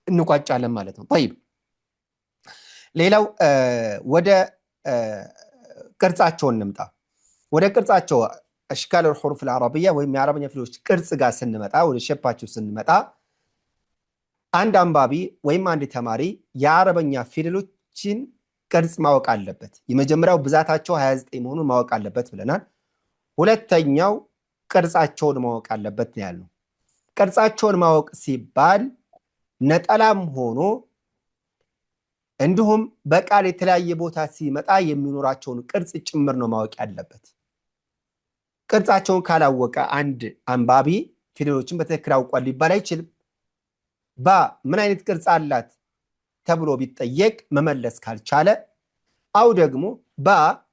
እንቋጫለን ማለት ነው። طيب ሌላው ወደ ቅርጻቸውን እንምጣ። ወደ ቅርጻቸው አሽካል الحروف العربية ወይም የአረብኛ ፊደሎች ቅርጽ ጋር ስንመጣ ወደ ሸፓቸው ስንመጣ አንድ አንባቢ ወይም አንድ ተማሪ የአረብኛ ፊደሎችን ቅርጽ ማወቅ አለበት። የመጀመሪያው ብዛታቸው 29 መሆኑን ማወቅ አለበት ብለናል። ሁለተኛው ቅርጻቸውን ማወቅ አለበት ነው ያልነው። ቅርጻቸውን ማወቅ ሲባል ነጠላም ሆኖ እንዲሁም በቃል የተለያየ ቦታ ሲመጣ የሚኖራቸውን ቅርጽ ጭምር ነው ማወቅ ያለበት። ቅርጻቸውን ካላወቀ አንድ አንባቢ ፊደሎችን በትክክል አውቋል ሊባል አይችልም። ምን አይነት ቅርጽ አላት ተብሎ ቢጠየቅ መመለስ ካልቻለ አው ደግሞ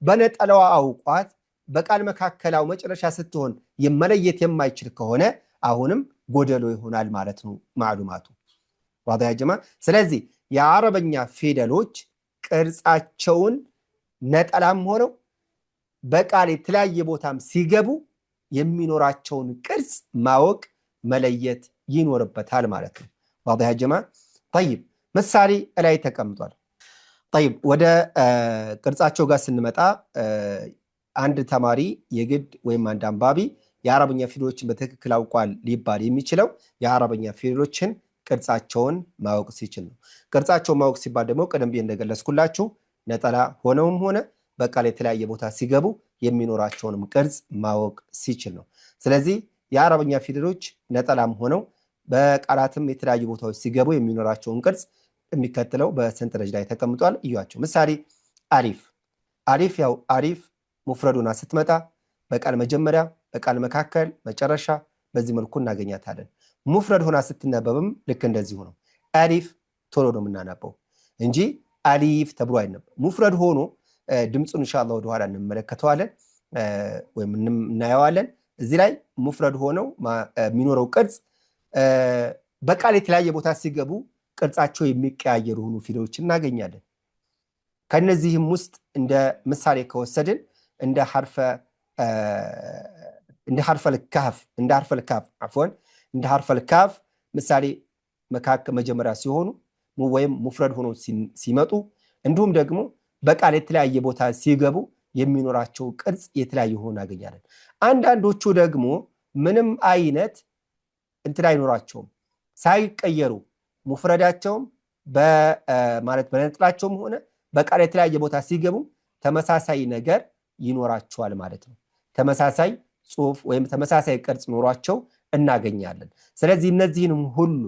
በነጠላዋ አውቋት በቃል መካከላው መጨረሻ ስትሆን የመለየት የማይችል ከሆነ አሁንም ጎደሎ ይሆናል ማለት ነው ማዕሉማቱ ዋضح يا جماعه ስለዚህ የአረበኛ ፊደሎች ቅርጻቸውን ነጠላም ሆነው በቃል የተለያየ ቦታም ሲገቡ የሚኖራቸውን ቅርጽ ማወቅ መለየት ይኖርበታል ማለት ነው واضح يا جماعه طيب ምሳሌ ላይ ተቀምጧል طيب ወደ ቅርጻቸው ጋር ስንመጣ አንድ ተማሪ የግድ ወይም አንድ አንባቢ የአረበኛ ፊደሎችን በትክክል አውቋል ሊባል የሚችለው የአረበኛ ፊደሎችን ቅርጻቸውን ማወቅ ሲችል ነው ቅርጻቸውን ማወቅ ሲባል ደግሞ ቀደም ብዬ እንደገለጽኩላችሁ ነጠላ ሆነውም ሆነ በቃል የተለያየ ቦታ ሲገቡ የሚኖራቸውንም ቅርጽ ማወቅ ሲችል ነው ስለዚህ የአረበኛ ፊደሎች ነጠላም ሆነው በቃላትም የተለያዩ ቦታዎች ሲገቡ የሚኖራቸውን ቅርጽ የሚከተለው በሰንጠረዥ ላይ ተቀምጧል እዩዋቸው ምሳሌ አሊፍ አሊፍ ያው አሊፍ ሙፍረዱና ስትመጣ በቃል መጀመሪያ በቃል መካከል መጨረሻ በዚህ መልኩ እናገኛታለን ሙፍረድ ሆና ስትነበብም ልክ እንደዚህ ነው አሊፍ ቶሎ ነው የምናነበው እንጂ አሊፍ ተብሎ አይነበብ ሙፍረድ ሆኖ ድምጹን ኢንሻአላህ ወደ ኋላ እንመለከተዋለን ወይም እናየዋለን እዚህ ላይ ሙፍረድ ሆነው የሚኖረው ቅርጽ በቃል የተለያየ ቦታ ሲገቡ ቅርጻቸው የሚቀያየሩ ሆኑ ፊደሎችን እናገኛለን ከነዚህም ውስጥ እንደ ምሳሌ ከወሰድን እንደ ሐርፈ الكاف እንደ ሐርፈ الكاف ምሳሌ መካከል መጀመሪያ ሲሆኑ ወይም ሙፍረድ ሆኖ ሲመጡ እንዲሁም ደግሞ በቃል የተለያየ ቦታ ሲገቡ የሚኖራቸው ቅርጽ የተለያየ ሆኖ እናገኛለን አንዳንዶቹ ደግሞ ምንም አይነት እንትን አይኖራቸውም ሳይቀየሩ ሙፍረዳቸውም በማለት በነጥላቸውም ሆነ በቃል የተለያየ ቦታ ሲገቡ ተመሳሳይ ነገር ይኖራቸዋል ማለት ነው ተመሳሳይ ጽሁፍ ወይም ተመሳሳይ ቅርጽ ኖሯቸው እናገኛለን ስለዚህ እነዚህንም ሁሉ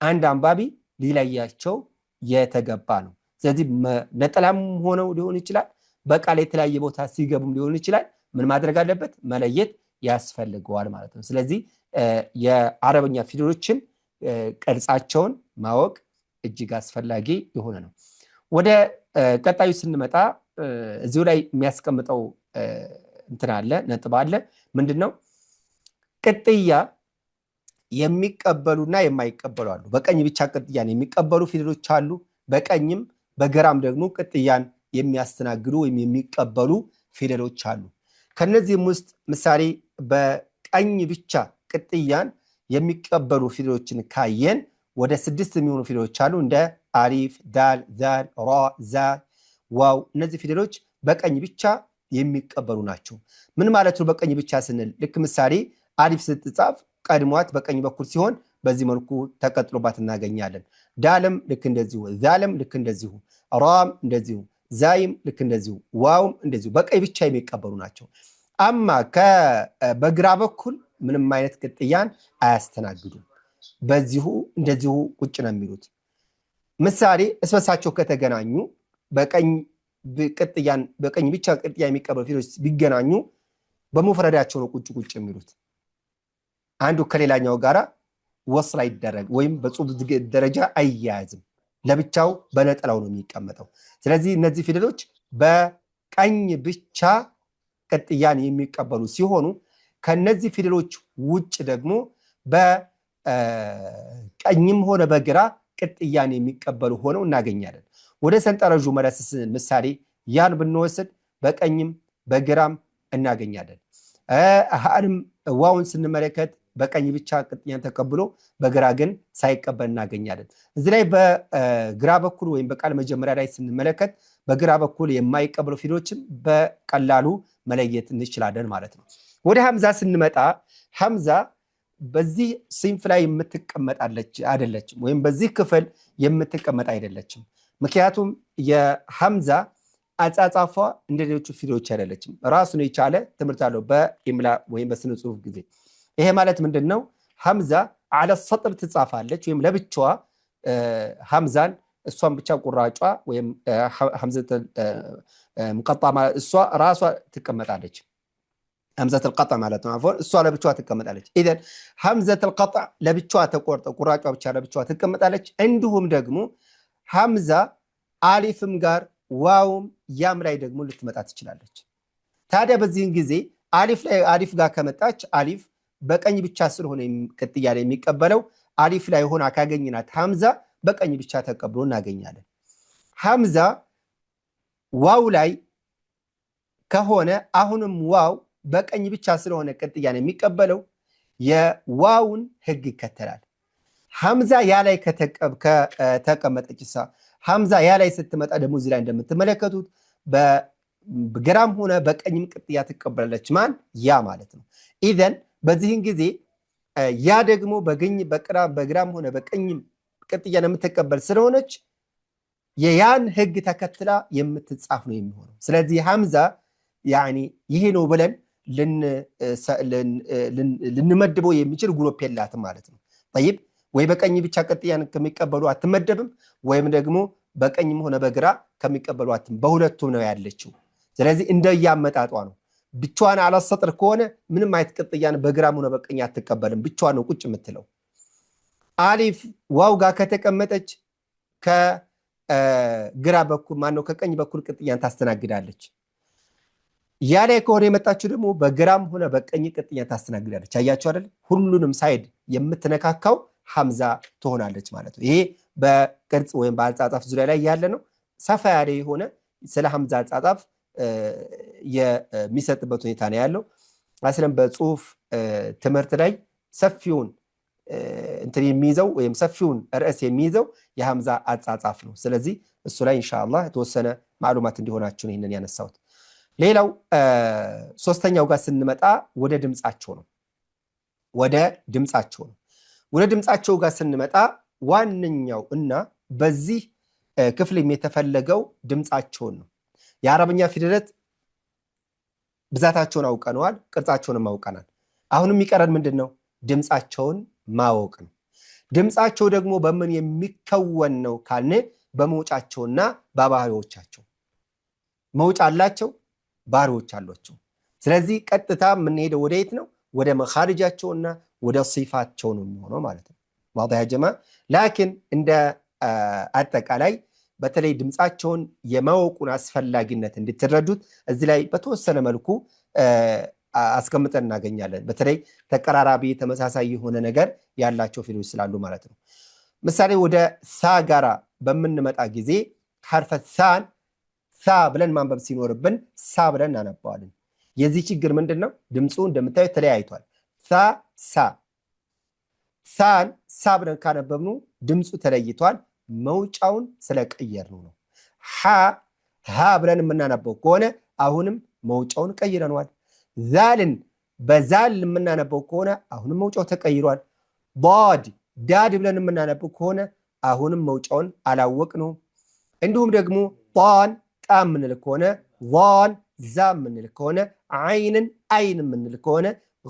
አንድ አንባቢ ሊለያቸው የተገባ ነው ስለዚህ ነጠላም ሆነው ሊሆን ይችላል በቃል የተለያየ ቦታ ሲገቡም ሊሆን ይችላል ምን ማድረግ አለበት መለየት ያስፈልገዋል ማለት ነው ስለዚህ የአረበኛ ፊደሎችን ቅርጻቸውን ማወቅ እጅግ አስፈላጊ የሆነ ነው ወደ ቀጣዩ ስንመጣ እዚሁ ላይ የሚያስቀምጠው እንትን አለ ነጥብ አለ ምንድነው ቅጥያ የሚቀበሉና የማይቀበሉ አሉ በቀኝ ብቻ ቅጥያን የሚቀበሉ ፊደሎች አሉ በቀኝም በግራም ደግሞ ቅጥያን የሚያስተናግዱ ወይም የሚቀበሉ ፊደሎች አሉ ከነዚህም ውስጥ ምሳሌ በቀኝ ብቻ ቅጥያን የሚቀበሉ ፊደሎችን ካየን ወደ 6 የሚሆኑ ፊደሎች አሉ እንደ አሊፍ ዳል ዛል ራ ዛ ዋው እነዚህ ፊደሎች በቀኝ ብቻ የሚቀበሉ ናቸው ምን ማለት ነው በቀኝ ብቻ ስንል ልክ ምሳሌ አሊፍ ስትጻፍ ቀድሟት በቀኝ በኩል ሲሆን በዚህ መልኩ ተቀጥሎባት እናገኛለን ዳልም ልክ እንደዚሁ ዛልም ልክ እንደዚሁ ራም እንደዚሁ ዛይም ልክ እንደዚሁ ዋውም እንደዚሁ በቀኝ ብቻ የሚቀበሉ ናቸው አማ በግራ በኩል ምንም አይነት ቅጥያን አያስተናግዱም በዚሁ እንደዚሁ ቁጭ ነው የሚሉት ምሳሌ እስበሳቸው ከተገናኙ በቀኝ ብቻ ቅጥያ የሚቀበሉ ፊደሎች ቢገናኙ በሙፍረዳቸው ነው ቁጭ የሚሉት አንዱ ከሌላኛው ጋራ ወስል አይደረግ ወይም በጽሁፍ ደረጃ አያያዝም ለብቻው በነጠላው ነው የሚቀመጠው ስለዚህ እነዚህ ፊደሎች በቀኝ ብቻ ቅጥያን የሚቀበሉ ሲሆኑ ከነዚህ ፊደሎች ውጭ ደግሞ በቀኝም ሆነ በግራ ቅጥያን የሚቀበሉ ሆነው እናገኛለን ወደ ሰንጠረዡ መለስ ምሳሌ ያን ብንወስድ በቀኝም በግራም እናገኛለን አሁንም ዋውን ስንመለከት በቀኝ ብቻ ቅጥያን ተቀብሎ በግራ ግን ሳይቀበል እናገኛለን እዚህ ላይ በግራ በኩል ወይም በቃል መጀመሪያ ላይ ስንመለከት በግራ በኩል የማይቀበሉ ፊደሎችን በቀላሉ መለየት እንችላለን ማለት ነው ወደ ሐምዛ ስንመጣ ሐምዛ በዚህ ሲንፍ ላይ የምትቀመጣለች አይደለችም ወይም በዚህ ክፍል የምትቀመጥ አይደለችም ምክንያቱም የሐምዛ አጻጻፏ እንደሌሎቹ ፊደሎች አይደለችም ራሱን የቻለ ትምህርት አለው በኢምላ ወይም በስነ ጽሁፍ ጊዜ ይሄ ማለት ምንድነው ሐምዛ على السطر ትጻፋለች ወይም ለብቻዋ ሐምዛን እሷን ብቻ ቁራጯ ወይም ሐምዘተ ሙቀጣማ እሷ ራሷ ትቀመጣለች ሐምዘተ القطع ማለት ነው አፎን እሷ ለብቻዋ ትቀመጣለች ኢደን ሐምዘተ القطع ለብቻዋ ተቆርጠ ቁራጯ ብቻ ለብቻዋ ትቀመጣለች እንዲሁም ደግሞ ሐምዛ አሊፍም ጋር ዋውም ያም ላይ ደግሞ ልትመጣ ትችላለች ታዲያ በዚህን ጊዜ አሊፍ ጋር ከመጣች አሊፍ በቀኝ ብቻ ስለሆነ ቅጥያ ላይ የሚቀበለው አሊፍ ላይ ሆና ካገኝናት ሐምዛ በቀኝ ብቻ ተቀብሎ እናገኛለን። ሐምዛ ዋው ላይ ከሆነ አሁንም ዋው በቀኝ ብቻ ስለሆነ ቅጥያን የሚቀበለው የዋውን ህግ ይከተላል። ሐምዛ ያ ላይ ከተቀመጠችሳ ሐምዛ ያ ላይ ስትመጣ ደግሞ እዚህ ላይ እንደምትመለከቱት በግራም ሆነ በቀኝም ቅጥያ ትቀበላለች። ማን? ያ ማለት ነው። ኢዘን በዚህን ጊዜ ያ ደግሞ በግራም ሆነ በቀኝም ቅጥያን የምትቀበል ስለሆነች የያን ህግ ተከትላ የምትጻፍ ነው የሚሆነው። ስለዚህ ሐምዛ ያኒ ይሄ ነው ብለን ልንመድበው የሚችል ግሩፕ የላትም ማለት ነው። ጠይብ ወይ በቀኝ ብቻ ቅጥያን ከሚቀበሉ አትመደብም፣ ወይም ደግሞ በቀኝም ሆነ በግራ ከሚቀበሉ በሁለቱም ነው ያለችው። ስለዚህ እንደያመጣጧ ነው። ብቻዋን አላሰጥር ከሆነ ምንም አይነት ቅጥያን በግራም ሆነ በቀኝ አትቀበልም። ብቻዋን ነው ቁጭ የምትለው። አሊፍ ዋው ጋር ከተቀመጠች ከግራ በኩል ማነው ከቀኝ በኩል ቅጥያን ታስተናግዳለች። ያ ላይ ከሆነ የመጣችው ደግሞ በግራም ሆነ በቀኝ ቅጥያን ታስተናግዳለች። አያችሁ አይደል? ሁሉንም ሳይድ የምትነካካው ሐምዛ ትሆናለች ማለት ነው። ይሄ በቅርጽ ወይም በአጻጻፍ ዙሪያ ላይ ያለ ነው። ሰፋ ያለ የሆነ ስለ ሐምዛ አጻጻፍ የሚሰጥበት ሁኔታ ነው ያለው። አስለም በጽሁፍ ትምህርት ላይ ሰፊውን እንትን የሚይዘው ወይም ሰፊውን ርዕስ የሚይዘው የሐምዛ አጻጻፍ ነው። ስለዚህ እሱ ላይ ኢንሻአላህ የተወሰነ ማሉማት እንዲሆናችሁ ነው ይሄንን ያነሳሁት። ሌላው ሶስተኛው ጋር ስንመጣ ወደ ድምጻቸው ነው። ወደ ድምጻቸው ጋር ስንመጣ ዋነኛው እና በዚህ ክፍልም የተፈለገው ድምጻቸውን ነው። የአረብኛ ፊደላት ብዛታቸውን አውቀነዋል፣ ቅርጻቸውንም አውቀናል። አሁንም የሚቀረን ምንድን ነው? ድምጻቸውን ማወቅ ነው። ድምጻቸው ደግሞ በምን የሚከወን ነው ካልን በመውጫቸውና በባህሪዎቻቸው። መውጫ አላቸው፣ ባህሪዎች አሏቸው። ስለዚህ ቀጥታ የምንሄደው ወደ የት ነው? ወደ መኻሪጃቸውና ወደ ሲፋቸው ነው የሚሆነው ማለት ነው። ዋضح يا جماعه ላኪን እንደ አጠቃላይ በተለይ ድምጻቸውን የማወቁን አስፈላጊነት እንድትረዱት እዚህ ላይ በተወሰነ መልኩ አስቀምጠን እናገኛለን። በተለይ ተቀራራቢ ተመሳሳይ የሆነ ነገር ያላቸው ፊደሎች ስላሉ ማለት ነው። ምሳሌ ወደ ሳ ጋራ በምንመጣ ጊዜ ሐርፈ ሳን ሳ ብለን ማንበብ ሲኖርብን ሳ ብለን እናነባዋለን። የዚህ ችግር ምንድነው? ድምጹ እንደምታዩት ተለያይቷል። ሳ ሳን ሳ ብለን ካነበብነው ድምጹ ተለይቷል። መውጫውን ስለቀየርነው ነው። ሃ ብለን የምናነበው ከሆነ አሁንም መውጫውን ቀይረነዋል። ዛልን በዛል የምናነበው ከሆነ አሁንም መውጫው ተቀይሯል። ዳድ ብለን የምናነበው ከሆነ አሁንም መውጫውን አላወቅነው። እንዲሁም ደግሞ ጣን ጣ የምንል ከሆነ ዛን ዛ የምንል ከሆነ ዓይንን አይን የምንል ከሆነ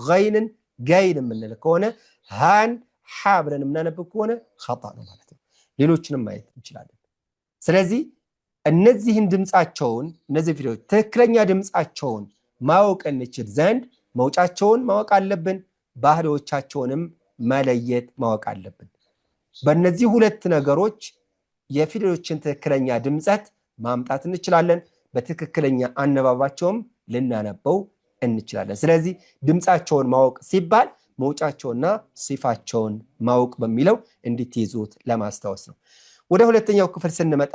ገይንን ገይን የምንል ከሆነ ሃን ሐ ብለን የምናነበው ከሆነ ኸጣ ነው ማለት ነው። ሌሎችንም ማየት እንችላለን። ስለዚህ እነዚህን ድምጻቸውን እነዚህ ፊደሎች ትክክለኛ ድምጻቸውን ማወቅ እንችል ዘንድ መውጫቸውን ማወቅ አለብን፣ ባህሪዎቻቸውንም መለየት ማወቅ አለብን። በእነዚህ ሁለት ነገሮች የፊደሎችን ትክክለኛ ድምጸት ማምጣት እንችላለን። በትክክለኛ አነባባቸውም ልናነበው እንችላለን። ስለዚህ ድምጻቸውን ማወቅ ሲባል መውጫቸውና ሲፋቸውን ማወቅ በሚለው እንድትይዙት ለማስታወስ ነው። ወደ ሁለተኛው ክፍል ስንመጣ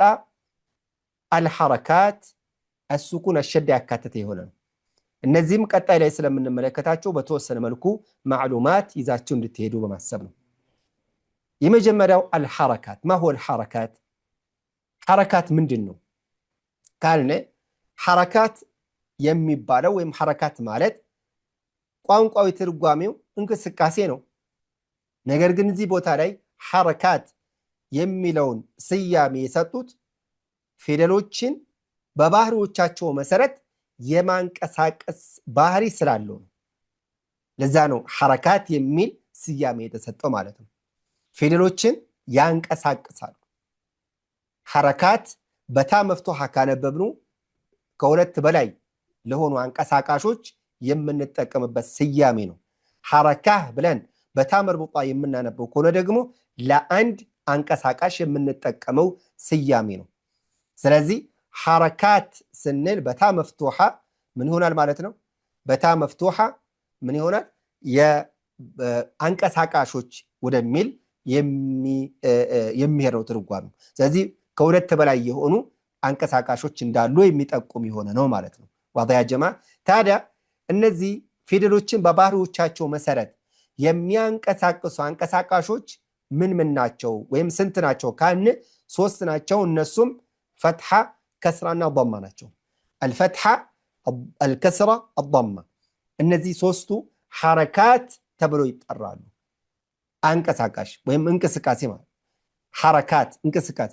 አልሐረካት አሱኩን አሸዳ ያካተተ የሆነ ነው። እነዚህም ቀጣይ ላይ ስለምንመለከታቸው በተወሰነ መልኩ ማዕሉማት ይዛቸው እንድትሄዱ በማሰብ ነው። የመጀመሪያው አልሐረካት ማሆ አልሐረካት ሐረካት ምንድን ነው ካልነ ሐረካት የሚባለው ወይም ሐረካት ማለት ቋንቋዊ ትርጓሜው እንቅስቃሴ ነው። ነገር ግን እዚህ ቦታ ላይ ሐረካት የሚለውን ስያሜ የሰጡት ፊደሎችን በባህሪዎቻቸው መሰረት የማንቀሳቀስ ባህሪ ስላለው ነው። ለዛ ነው ሐረካት የሚል ስያሜ የተሰጠው ማለት ነው። ፊደሎችን ያንቀሳቅሳሉ። ሐረካት በታ መፍቱሃ ካነበብኑ ከሁለት በላይ ለሆኑ አንቀሳቃሾች የምንጠቀምበት ስያሜ ነው። ሐረካህ ብለን በታ መርቡጣ የምናነበው ከሆነ ደግሞ ለአንድ አንቀሳቃሽ የምንጠቀመው ስያሜ ነው። ስለዚህ ሐረካት ስንል በታ መፍቱሃ ምን ይሆናል ማለት ነው? በታ መፍቱሃ ምን ይሆናል? አንቀሳቃሾች ወደሚል የሚሄደው ትርጓሜው። ስለዚህ ከሁለት በላይ የሆኑ አንቀሳቃሾች እንዳሉ የሚጠቁም የሆነ ነው ማለት ነው። ዋዳ ያ ጀማ። ታዲያ እነዚህ ፊደሎችን በባህሪዎቻቸው መሰረት የሚያንቀሳቅሱ አንቀሳቃሾች ምን ምን ናቸው ወይም ስንት ናቸው ካልን 3 ናቸው። እነሱም ፈትሐ፣ ከስራና ضማ ናቸው። አልፈትሐ፣ አልከስራ፣ አضማ። እነዚህ 3ቱ ሐረካት ተብለው ይጠራሉ። አንቀሳቃሽ ወይም እንቅስቃሴ ማለት ሐረካት እንቅስቃሴ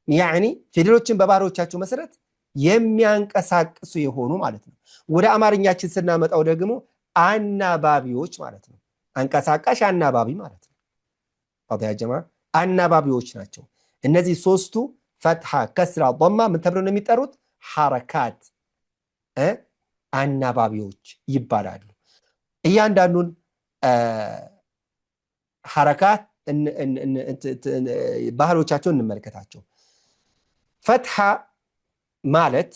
ያኒ ፊደሎችን በባህሪዎቻቸው መሰረት የሚያንቀሳቅሱ የሆኑ ማለት ነው። ወደ አማርኛችን ስናመጣው ደግሞ አናባቢዎች ማለት ነው። አንቀሳቃሽ አናባቢ ማለት ነው። ያ ጀማ አናባቢዎች ናቸው። እነዚህ 3ቱ ፈትሐ፣ ከስራ፣ ضማ ምን ተብለው ነው የሚጠሩት? ሐረካት አናባቢዎች ይባላሉ። እያንዳንዱን ሐረካት ባህሪዎቻቸውን እንመልከታቸው። ፈትሐ ማለት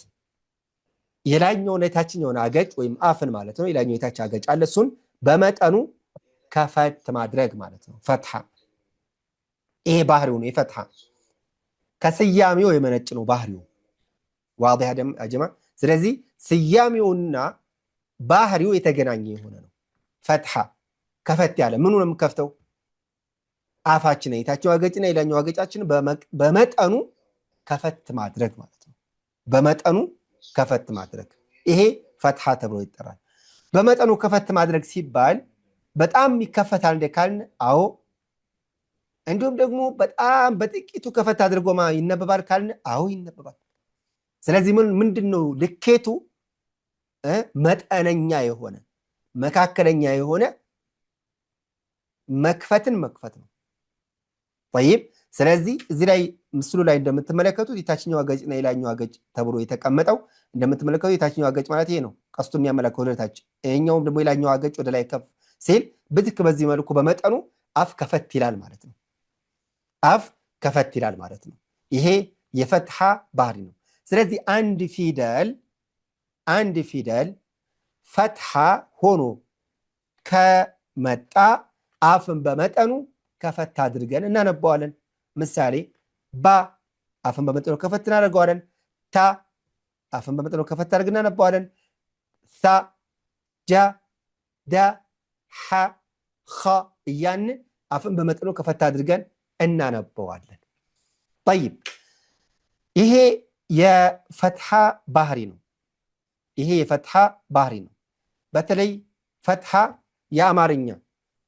የላይኛውና የታችኛውን አገጭ ወይም አፍን ማለት ነው። የላይኛው የታች አገጭ አለ። እሱን በመጠኑ ከፈት ማድረግ ማለት ነው ፈትሐ። ይሄ ባህሪው ነው የፈትሐ። ከስያሜው የመነጭ ነው ባህሪው። ዋዲህ አጀማ። ስለዚህ ስያሜውና ባህሪው የተገናኘ የሆነ ነው። ፈትሐ ከፈት ያለ ምኑ ነው የምከፍተው? አፋችን፣ የታችኛው አገጭና የላይኛው አገጫችን በመጠኑ ከፈት ማድረግ ማለት ነው። በመጠኑ ከፈት ማድረግ ይሄ ፈትሐ ተብሎ ይጠራል። በመጠኑ ከፈት ማድረግ ሲባል በጣም ይከፈታል እንደ ካልን አዎ፣ እንዲሁም ደግሞ በጣም በጥቂቱ ከፈት አድርጎ ይነበባል ካልን አዎ ይነበባል። ስለዚህ ምንድነው ልኬቱ? መጠነኛ የሆነ መካከለኛ የሆነ መክፈትን መክፈት ነው። طيب ስለዚህ እዚህ ላይ ምስሉ ላይ እንደምትመለከቱት የታችኛው አገጭና የላይኛው አገጭ ተብሎ የተቀመጠው እንደምትመለከቱት የታችኛው አገጭ ማለት ይሄ ነው፣ ቀስቱ የሚያመለክተው ወደ ታች። ይሄኛውም ደግሞ የላይኛው አገጭ ወደ ላይ ከፍ ሲል ብትክ በዚህ መልኩ በመጠኑ አፍ ከፈት ይላል ማለት ነው። አፍ ከፈት ይላል ማለት ነው። ይሄ የፈትሐ ባህሪ ነው። ስለዚህ አንድ ፊደል ፈትሐ ሆኖ ከመጣ አፍን በመጠኑ ከፈት አድርገን እናነባዋለን። ምሳሌ ባ አፍን በመጠኑ ከፈት እናደርገዋለን። ታ አፍን በመጠኑ ከፈት አድርገን እናነባዋለን። ሳ፣ ጃ፣ ዳ፣ ሐ፣ ኸ እያን አፍን በመጠኑ ከፈት አድርገን እናነባዋለን። ጠይብ ይሄ የፈትሐ ባህሪ ነው። ይሄ የፈትሐ ባህሪ ነው። በተለይ ፈትሐ የአማርኛ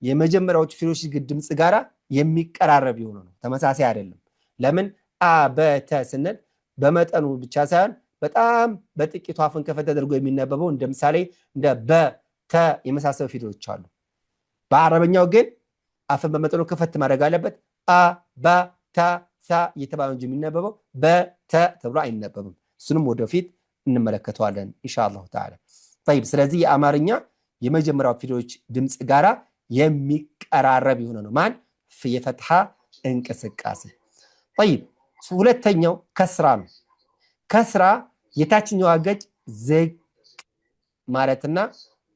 የመጀመሪያዎቹ ፊደሎች ድምፅ ጋራ የሚቀራረብ የሆነ ነው። ተመሳሳይ አይደለም። ለምን አበተ ስንል በመጠኑ ብቻ ሳይሆን በጣም በጥቂቱ አፍን ከፈት ተደርጎ የሚነበበው እንደ ምሳሌ እንደ በተ የመሳሰሉ ፊደሎች አሉ። በአረበኛው ግን አፍን በመጠኑ ከፈት ማድረግ አለበት። አ ባ ታ ሳ እየተባለ እንጂ የሚነበበው በተ ተብሎ አይነበብም። እሱንም ወደፊት እንመለከተዋለን ኢንሻአላሁ ተዓላ። طيب ስለዚህ የአማርኛ የመጀመሪያው ፊደሎች ድምፅ ጋራ የሚቀራረብ የሆነ ነው ማን የፈትሐ እንቅስቃሴ። طيب ሁለተኛው ከስራ ነው። ከስራ የታችኛው አገጭ ዝቅ ማለትና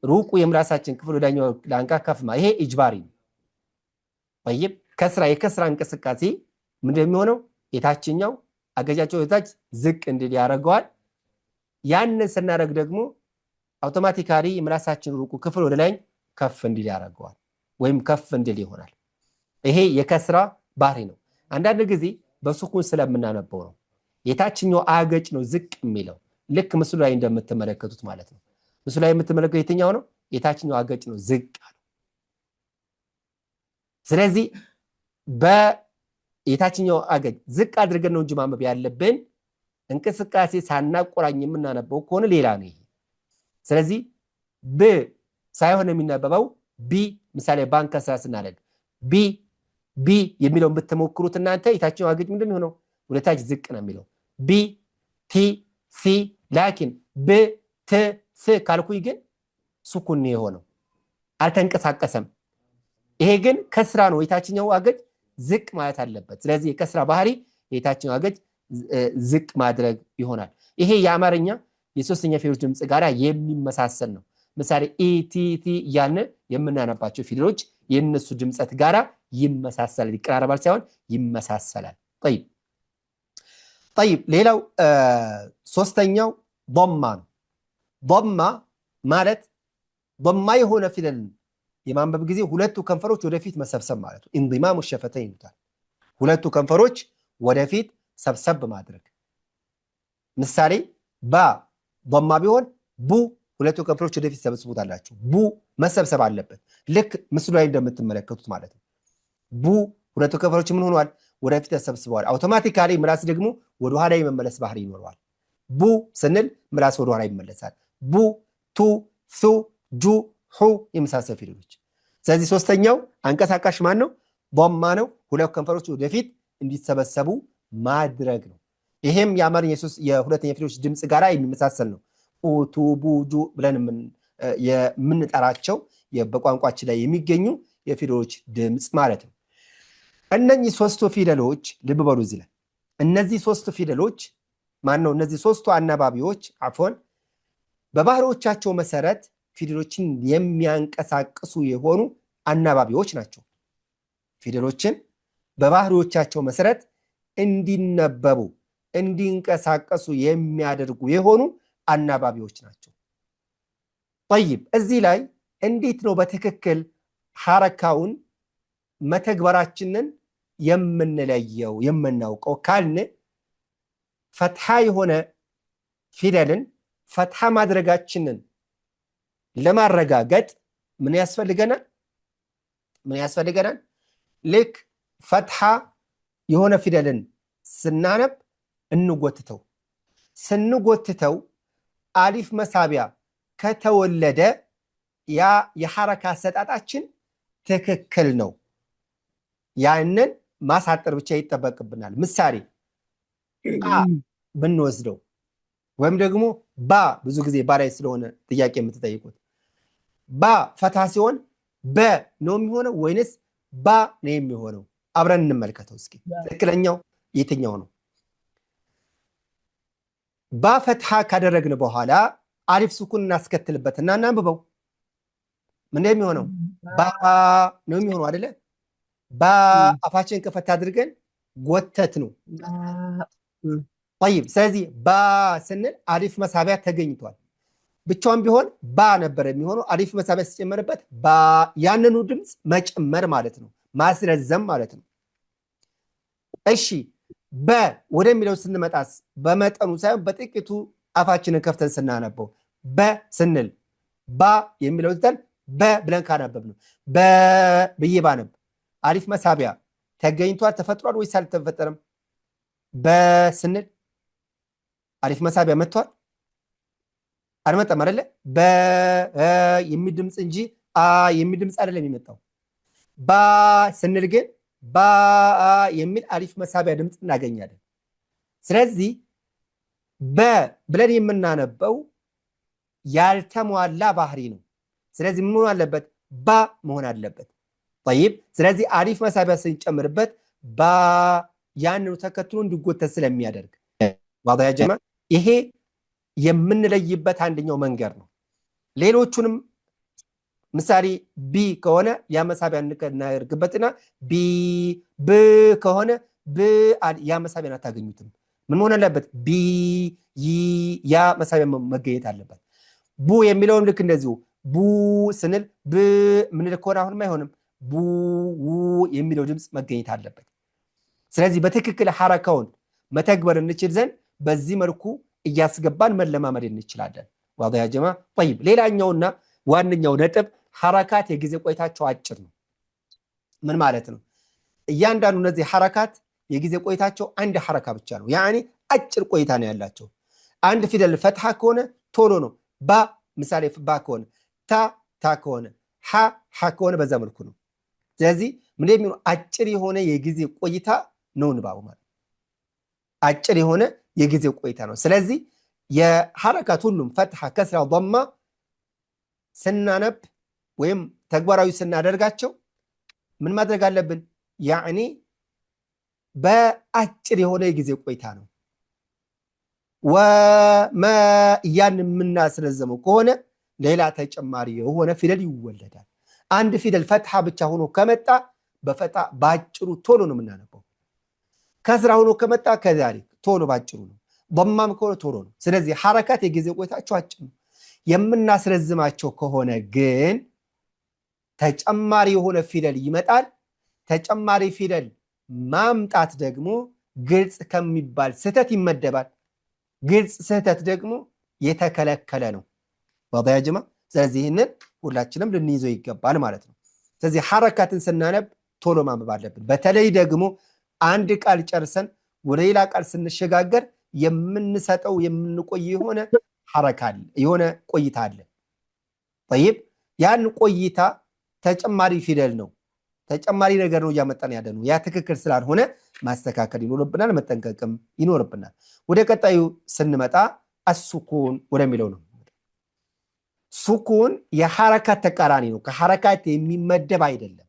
ሩቁ የምላሳችን ክፍል ወዳኛው ላንቃ ከፍማ ይሄ ኢጅባሪ ነው። طيب የከስራ እንቅስቃሴ ምንድነው የሚሆነው? የታችኛው አገጫቸው የታች ዝቅ እንዲል ያደርገዋል። ያንን ስናደርግ ደግሞ አውቶማቲካሊ የምላሳችን ሩቁ ክፍል ወደ ላይ ከፍ እንዲል ያደርገዋል ወይም ከፍ እንዲል ይሆናል። ይሄ የከስራ ባህሪ ነው። አንዳንድ ጊዜ በሱኩን ስለምናነበው ነው። የታችኛው አገጭ ነው ዝቅ የሚለው ልክ ምስሉ ላይ እንደምትመለከቱት ማለት ነው። ምስሉ ላይ የምትመለከቱት የትኛው ነው? የታችኛው አገጭ ነው ዝቅ ያለው። ስለዚህ የታችኛው አገጭ ዝቅ አድርገን ነው እንጂ ማንበብ ያለብን። እንቅስቃሴ ሳናቆራኝ የምናነበው ከሆነ ሌላ ነው ይሄ። ስለዚህ ብ ሳይሆን የሚነበበው ቢ። ምሳሌ ባንክ ከስራ ስናደርግ ቢ የሚለውን ብትሞክሩት እናንተ የታችኛው አገጭ ምንድን ነው? ወደ ታች ዝቅ ነው የሚለው ቢ ቲ ሲ። ላኪን ብ ት ስ ካልኩኝ ግን ሱኩን የሆነው አልተንቀሳቀሰም። ይሄ ግን ከስራ ነው። የታችኛው አገጭ ዝቅ ማለት አለበት። ስለዚህ የከስራ ባህሪ የታችኛው አገጭ ዝቅ ማድረግ ይሆናል። ይሄ የአማርኛ የሶስተኛ ፊደሎች ድምፅ ጋር የሚመሳሰል ነው። ምሳሌ ኢቲቲ እያልን የምናነባቸው ፊደሎች የእነሱ ድምፀት ጋራ ይመሳሰላል። ይቀራረባል ሳይሆን ይመሳሰላል። ጠይብ ሌላው ሶስተኛው ضማ ነው። ضማ ማለት ضማ የሆነ ፊደልን የማንበብ ጊዜ ሁለቱ ከንፈሮች ወደፊት መሰብሰብ ማለት ነው። ኢንዲማሙ ሸፈተይን ይሉታል። ሁለቱ ከንፈሮች ወደፊት ሰብሰብ ማድረግ። ምሳሌ ባ ضማ ቢሆን ቡ ሁለቱ ከንፈሮች ወደፊት ሰብስቡታላችሁ። ቡ መሰብሰብ አለበት፣ ልክ ምስሉ ላይ እንደምትመለከቱት ማለት ነው። ቡ ሁለቱ ከንፈሮች ምን ሆኗል? ወደፊት ተሰብስበዋል። አውቶማቲካሊ ምላስ ደግሞ ወደ ኋላ የመመለስ ባህሪ ይኖረዋል። ቡ ስንል ምላስ ወደ ኋላ ይመለሳል። ቡ፣ ቱ፣ ሱ፣ ጁ፣ ሑ የመሳሰሉ ፊደሎች። ስለዚህ ሶስተኛው አንቀሳቃሽ ማን ነው? ضማ ነው። ሁለቱ ከንፈሮች ወደፊት እንዲሰበሰቡ ማድረግ ነው። ይሄም የአማርኛ የሁለተኛ ፊደሎች ድምፅ ጋር የሚመሳሰል ነው። ቱ፣ ቡ፣ ጁ ብለን የምንጠራቸው በቋንቋችን ላይ የሚገኙ የፊደሎች ድምፅ ማለት ነው። እነዚህ ሶስቱ ፊደሎች ልብ በሉ እዚህ ላይ እነዚህ ሶስቱ ፊደሎች ማነው? እነዚህ ሶስቱ አናባቢዎች አፎን በባህሪዎቻቸው መሰረት ፊደሎችን የሚያንቀሳቅሱ የሆኑ አናባቢዎች ናቸው። ፊደሎችን በባህሪዎቻቸው መሰረት እንዲነበቡ እንዲንቀሳቀሱ የሚያደርጉ የሆኑ አናባቢዎች ናቸው። ጠይብ እዚህ ላይ እንዴት ነው በትክክል ሐረካውን መተግበራችንን የምንለየው የምናውቀው ካልን ፈትሐ የሆነ ፊደልን ፈትሐ ማድረጋችንን ለማረጋገጥ ምን ያስፈልገናል? ልክ ፈትሐ የሆነ ፊደልን ስናነብ ስንጎትተው አሊፍ መሳቢያ ከተወለደ ያ የሐረካ አሰጣጣችን ትክክል ነው። ያንን ማሳጠር ብቻ ይጠበቅብናል። ምሳሌ አ ብንወስደው ወይም ደግሞ ባ ብዙ ጊዜ ባ ላይ ስለሆነ ጥያቄ የምትጠይቁት ባ ፈታ ሲሆን በ ነው የሚሆነው ወይንስ ባ ነው የሚሆነው? አብረን እንመልከተው እስኪ ትክክለኛው የትኛው ነው? ባ ፈትሐ ካደረግን በኋላ አሊፍ ሱኩን እናስከትልበትና እናንብበው። ምን እንደሚሆነው ባ ነው የሚሆነው አይደለ? ባ አፋችን ከፈታ አድርገን ጎተት ነው። طيب ስለዚህ ባ ስንል አሊፍ መሳቢያ ተገኝቷል። ብቻውን ቢሆን ባ ነበር የሚሆነው። አሊፍ መሳቢያ ሲጨመርበት ባ ያንኑ ድምፅ መጨመር ማለት ነው፣ ማስረዘም ማለት ነው። እሺ በ ወደሚለው ስንመጣስ በመጠኑ ሳይሆን በጥቂቱ አፋችንን ከፍተን ስናነበው በ ስንል ባ የሚለው ዝተን በ ብለን ካነበብ ነው። በ ብዬ ባነብ አሊፍ መሳቢያ ተገኝቷል ተፈጥሯል ወይስ አልተፈጠረም? በ ስንል አሊፍ መሳቢያ መጥቷል አልመጣም አይደለ? በ የሚል ድምፅ እንጂ አ የሚል ድምፅ አይደለም የሚመጣው። ባ ስንል ግን ባ የሚል አሊፍ መሳቢያ ድምፅ እናገኛለን። ስለዚህ በ ብለን የምናነበው ያልተሟላ ባህሪ ነው። ስለዚህ ምን መሆን አለበት? ባ መሆን አለበት። طيب ስለዚህ አሊፍ መሳቢያ ስንጨምርበት ባ ያንኑ ተከትሎ እንዲጎተት ስለሚያደርግ ዋዳ ያ ጀማ ይሄ የምንለይበት አንደኛው መንገድ ነው። ሌሎቹንም ምሳሌ ቢ ከሆነ ያ መሳቢያ እናደርግበትና ቢ ብ ከሆነ ብ ያ መሳቢያን አታገኙትም። ምን መሆን አለበት? ቢ ይ ያ መሳቢያ መገኘት አለበት። ቡ የሚለውም ልክ እንደዚሁ ቡ ስንል ብ ምን ልኮና አሁንም አይሆንም። ቡ ው የሚለው ድምፅ መገኘት አለበት። ስለዚህ በትክክል ሐረካውን መተግበር እንችል ዘንድ በዚህ መልኩ እያስገባን መለማመድ እንችላለን። ዋዳ ያ ጀማ طيب ሌላኛውና ዋነኛው ነጥብ ሐረካት የጊዜ ቆይታቸው አጭር ነው። ምን ማለት ነው? እያንዳንዱ እነዚህ ሐረካት የጊዜ ቆይታቸው አንድ ሐረካ ብቻ ነው። ያኒ አጭር ቆይታ ነው ያላቸው። አንድ ፊደል ፈትሐ ከሆነ ቶሎ ነው። ባ ምሳሌ ባ ከሆነ ታ ከሆነ ሐ ከሆነ በዛ መልኩ ነው። ስለዚህ ምን የሚሆነው አጭር የሆነ የጊዜ ቆይታ ነው ንባቡ ማለት አጭር የሆነ የጊዜ ቆይታ ነው። ስለዚህ የሐረካት ሁሉም ፈትሐ፣ ከስራ፣ ضማ ስናነብ ወይም ተግባራዊ ስናደርጋቸው ምን ማድረግ አለብን? ያኒ በአጭር የሆነ የጊዜ ቆይታ ነው። ወመ ያን የምናስረዘመው ከሆነ ሌላ ተጨማሪ የሆነ ፊደል ይወለዳል። አንድ ፊደል ፈትሐ ብቻ ሆኖ ከመጣ በፈትሐ ባጭሩ ቶሎ ነው የምናነበው። ከስራ ሆኖ ከመጣ ከዛሊክ ቶሎ ባጭሩ ነው። ضማም ከሆነ ቶሎ ነው። ስለዚህ ሐረካት የጊዜ ቆይታቸው አጭር ነው። የምናስረዝማቸው ከሆነ ግን ተጨማሪ የሆነ ፊደል ይመጣል። ተጨማሪ ፊደል ማምጣት ደግሞ ግልጽ ከሚባል ስህተት ይመደባል። ግልጽ ስህተት ደግሞ የተከለከለ ነው። ዋضح يا جماعه። ስለዚህ ይህንን ሁላችንም ልንይዘው ይገባል ማለት ነው። ስለዚህ ሐረካትን ስናነብ ቶሎ ማንበብ አለብን። በተለይ ደግሞ አንድ ቃል ጨርሰን ወደ ሌላ ቃል ስንሸጋገር የምንሰጠው የምንቆይ የሆነ ሐረካ አለ፣ የሆነ ቆይታ አለ። طيب ያን ቆይታ ተጨማሪ ፊደል ነው፣ ተጨማሪ ነገር ነው እያመጣን ያለ ነው። ያ ትክክል ስላልሆነ ማስተካከል ይኖርብናል፣ መጠንቀቅም ይኖርብናል። ወደ ቀጣዩ ስንመጣ አሱኩን ወደሚለው ነው። ሱኩን የሐረካት ተቃራኒ ነው። ከሐረካት የሚመደብ አይደለም።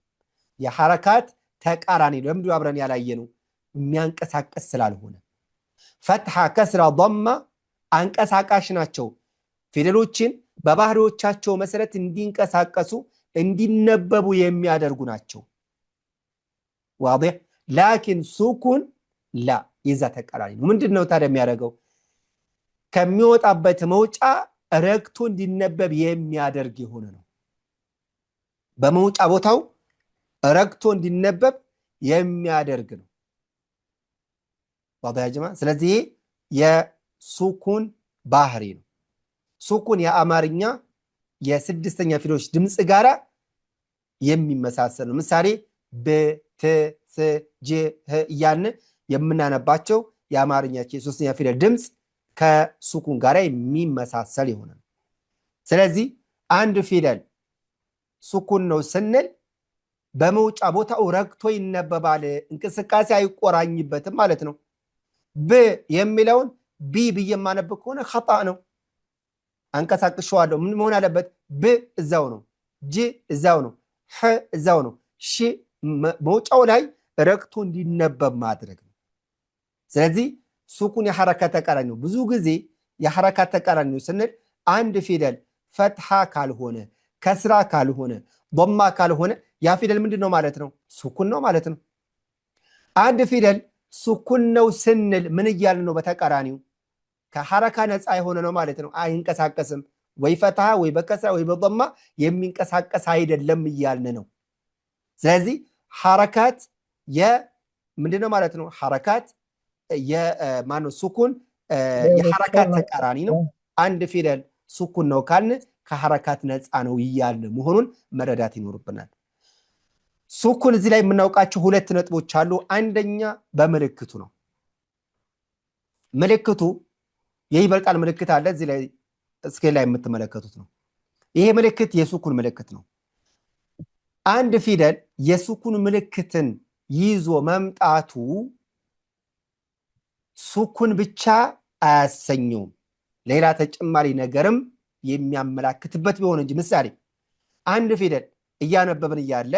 የሐረካት ተቃራኒ ነው። ለምንድነው አብረን ያላየ ነው? የሚያንቀሳቀስ ስላልሆነ። ፈትሐ፣ ከስራ፣ ضማ አንቀሳቃሽ ናቸው። ፊደሎችን በባህሪዎቻቸው መሰረት እንዲንቀሳቀሱ እንዲነበቡ የሚያደርጉ ናቸው። ዋضح። ላኪን ሱኩን ላ የዛ ተቃራኒ ነው። ምንድነው ታዲያ የሚያደርገው? ከሚወጣበት መውጫ ረግቶ እንዲነበብ የሚያደርግ የሆነ ነው። በመውጫ ቦታው ረግቶ እንዲነበብ የሚያደርግ ነው። ዋضح يا جماعه። ስለዚህ የሱኩን ባህሪ ነው። ሱኩን የአማርኛ የስድስተኛ ፊደሎች ድምጽ ጋራ የሚመሳሰል ነው። ምሳሌ ብ፣ ት፣ ስ፣ ጅ፣ ህ እያልን የምናነባቸው የአማርኛ የሶስተኛ ፊደል ድምጽ ከሱኩን ጋራ የሚመሳሰል የሆነ ነው። ስለዚህ አንድ ፊደል ሱኩን ነው ስንል በመውጫ ቦታው ረግቶ ይነበባል፣ እንቅስቃሴ አይቆራኝበትም ማለት ነው። ብ የሚለውን ቢ ብዬ የማነብ ከሆነ ኸጣ ነው፣ አንቀሳቅሸዋለሁ። ምን መሆን አለበት? ብ እዛው ነው፣ ጅ እዛው ነው፣ ሕ እዛው ነው። ሺ መውጫው ላይ ረግቶ እንዲነበብ ማድረግ ነው። ስለዚህ ሱኩን የሐረካት ተቃራኒ ነው። ብዙ ጊዜ የሐረካት ተቃራኒ ነው ስንል አንድ ፊደል ፈትሐ ካልሆነ፣ ከስራ ካልሆነ፣ ضማ ካልሆነ ያ ፊደል ምንድን ነው ማለት ነው? ሱኩን ነው ማለት ነው። አንድ ፊደል ሱኩን ነው ስንል ምን እያልን ነው? በተቃራኒው ከሐረካ ነፃ የሆነ ነው ማለት ነው። አይንቀሳቀስም። ወይ ፈትሐ ወይ በከስራ ወይ በضማ የሚንቀሳቀስ አይደለም እያልን ነው። ስለዚህ ሐረካት ምንድን ነው ማለት ነው? ሐረካት የማነው ሱኩን የሐረካት ተቃራኒ ነው። አንድ ፊደል ሱኩን ነው ካልን ከሐረካት ነፃ ነው እያልን መሆኑን መረዳት ይኖርብናል። ሱኩን እዚህ ላይ የምናውቃቸው ሁለት ነጥቦች አሉ። አንደኛ በምልክቱ ነው። ምልክቱ የይበልጣል ምልክት አለ፣ እዚህ ላይ ስኬል ላይ የምትመለከቱት ነው። ይሄ ምልክት የሱኩን ምልክት ነው። አንድ ፊደል የሱኩን ምልክትን ይዞ መምጣቱ ሱኩን ብቻ አያሰኘውም፣ ሌላ ተጨማሪ ነገርም የሚያመላክትበት ቢሆን እንጂ። ምሳሌ አንድ ፊደል እያነበብን እያለ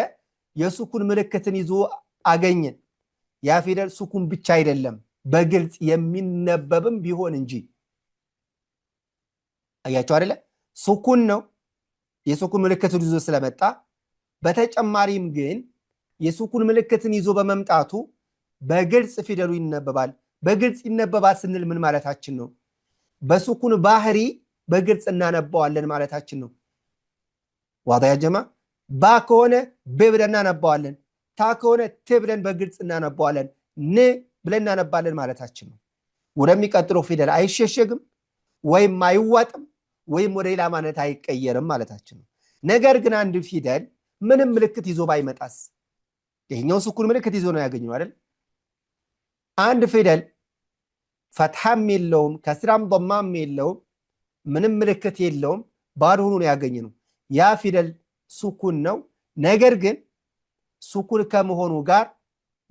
የሱኩን ምልክትን ይዞ አገኘን። ያ ፊደል ሱኩን ብቻ አይደለም፣ በግልጽ የሚነበብም ቢሆን እንጂ። አያቸው አይደለ? ሱኩን ነው የሱኩን ምልክትን ይዞ ስለመጣ። በተጨማሪም ግን የሱኩን ምልክትን ይዞ በመምጣቱ በግልጽ ፊደሉ ይነበባል። በግልጽ ይነበባል ስንል ምን ማለታችን ነው? በሱኩን ባህሪ በግልጽ እናነባዋለን ማለታችን ነው። ዋضح يا جماعه። ባ ከሆነ ብ ብለን እናነባዋለን፣ ታ ከሆነ ት ብለን በግልጽ እናነባዋለን፣ ን ብለን እናነባለን ማለታችን ነው። ወደሚቀጥለው ፊደል አይሸሸግም ወይም አይዋጥም ወይም ወደ ሌላ ማነት አይቀየርም ማለታችን ነው። ነገር ግን አንድ ፊደል ምንም ምልክት ይዞ ባይመጣስ? ይሄኛው ሱኩን ምልክት ይዞ ነው ያገኘው አይደል? አንድ ፊደል ፈትሐም የለውም፣ ከስራም ضማም የለውም፣ ምንም ምልክት የለውም፣ ባዶ ሆኖ ነው ያገኘነው። ያ ፊደል ሱኩን ነው። ነገር ግን ሱኩን ከመሆኑ ጋር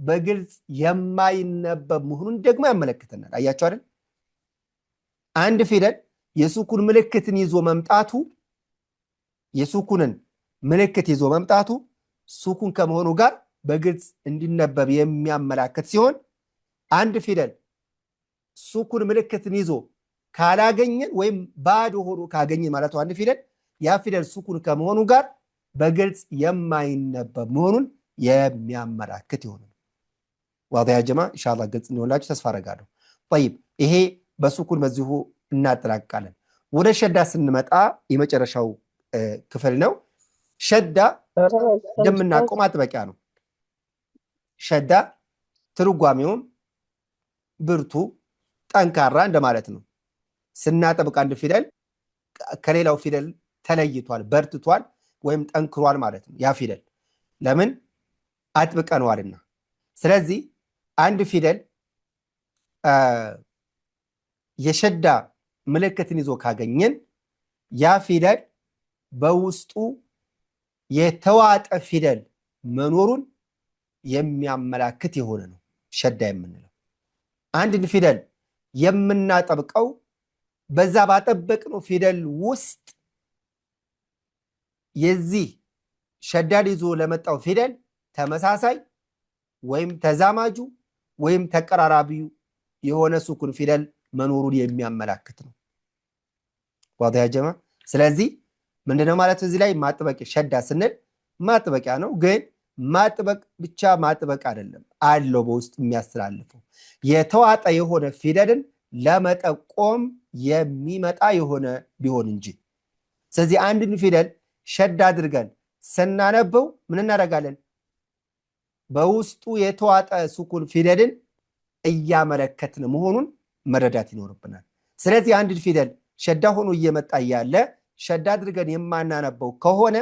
በግልጽ የማይነበብ መሆኑን ደግሞ ያመለክተናል። አያችሁ አይደል? አንድ ፊደል የሱኩን ምልክትን ይዞ መምጣቱ የሱኩንን ምልክት ይዞ መምጣቱ ሱኩን ከመሆኑ ጋር በግልጽ እንዲነበብ የሚያመላክት ሲሆን አንድ ፊደል ሱኩን ምልክትን ይዞ ካላገኘን ወይም ባዶ ሆኖ ካገኘን ማለት አንድ ፊደል ያ ፊደል ሱኩን ከመሆኑ ጋር በግልጽ የማይነበብ መሆኑን የሚያመላክት ይሆናል። ዋضح يا جماعه ان شاء الله ግልጽ እንደሆነላችሁ ተስፋ አደርጋለሁ። طيب ይሄ በሱኩን በዚሁ እናጠናቅቃለን። ወደ ሸዳ ስንመጣ የመጨረሻው ክፍል ነው። ሸዳ እንደምናውቀው ማጥበቂያ ነው። ሸዳ ትርጓሜውም ብርቱ፣ ጠንካራ እንደማለት ነው። ስናጠብቅ አንድ ፊደል ከሌላው ፊደል ተለይቷል፣ በርትቷል ወይም ጠንክሯል ማለት ነው። ያ ፊደል ለምን አጥብቀነዋልና። ስለዚህ አንድ ፊደል የሸዳ ምልክትን ይዞ ካገኘን ያ ፊደል በውስጡ የተዋጠ ፊደል መኖሩን የሚያመላክት የሆነ ነው ሸዳ የምንለው። አንድን ፊደል የምናጠብቀው በዛ ባጠበቅነው ፊደል ውስጥ የዚህ ሸዳን ይዞ ለመጣው ፊደል ተመሳሳይ ወይም ተዛማጁ ወይም ተቀራራቢው የሆነ ሱኩን ፊደል መኖሩን የሚያመላክት ነው። ዋضح يا جماعه ስለዚህ ምንድነው ማለት እዚህ ላይ ማጥበቅ ሸዳ ስንል ማጥበቂያ ነው። ግን ማጥበቅ ብቻ ማጥበቅ አይደለም፣ አለው በውስጥ የሚያስተላልፈው የተዋጠ የሆነ ፊደልን ለመጠቆም የሚመጣ የሆነ ቢሆን እንጂ። ስለዚህ አንድን ፊደል ሸዳ አድርገን ስናነበው ምን እናደርጋለን? በውስጡ የተዋጠ ሱኩን ፊደልን እያመለከትን መሆኑን መረዳት ይኖርብናል። ስለዚህ አንድ ፊደል ሸዳ ሆኖ እየመጣ ያለ ሸዳ አድርገን የማናነበው ከሆነ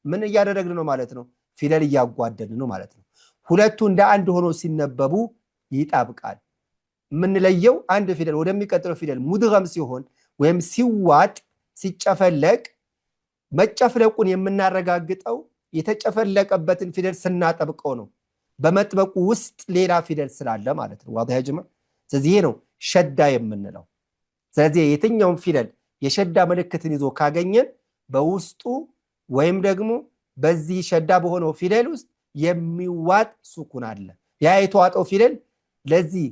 ምን እያደረግን ነው ማለት ነው? ፊደል እያጓደልን ነው ማለት ነው። ሁለቱ እንደ አንድ ሆኖ ሲነበቡ ይጣብቃል። የምንለየው አንድ ፊደል ወደሚቀጥለው ፊደል ሙድገም ሲሆን ወይም ሲዋጥ ሲጨፈለቅ መጨፍለቁን የምናረጋግጠው የተጨፈለቀበትን ፊደል ስናጠብቀው ነው። በመጥበቁ ውስጥ ሌላ ፊደል ስላለ ማለት ነው። ዋضح يا جماعه ስለዚህ ይሄ ነው ሸዳ የምንለው። ስለዚህ የትኛውም ፊደል የሸዳ ምልክትን ይዞ ካገኘን በውስጡ ወይም ደግሞ በዚህ ሸዳ በሆነው ፊደል ውስጥ የሚዋጥ ሱኩን አለ። ያ የተዋጠው ፊደል ለዚህ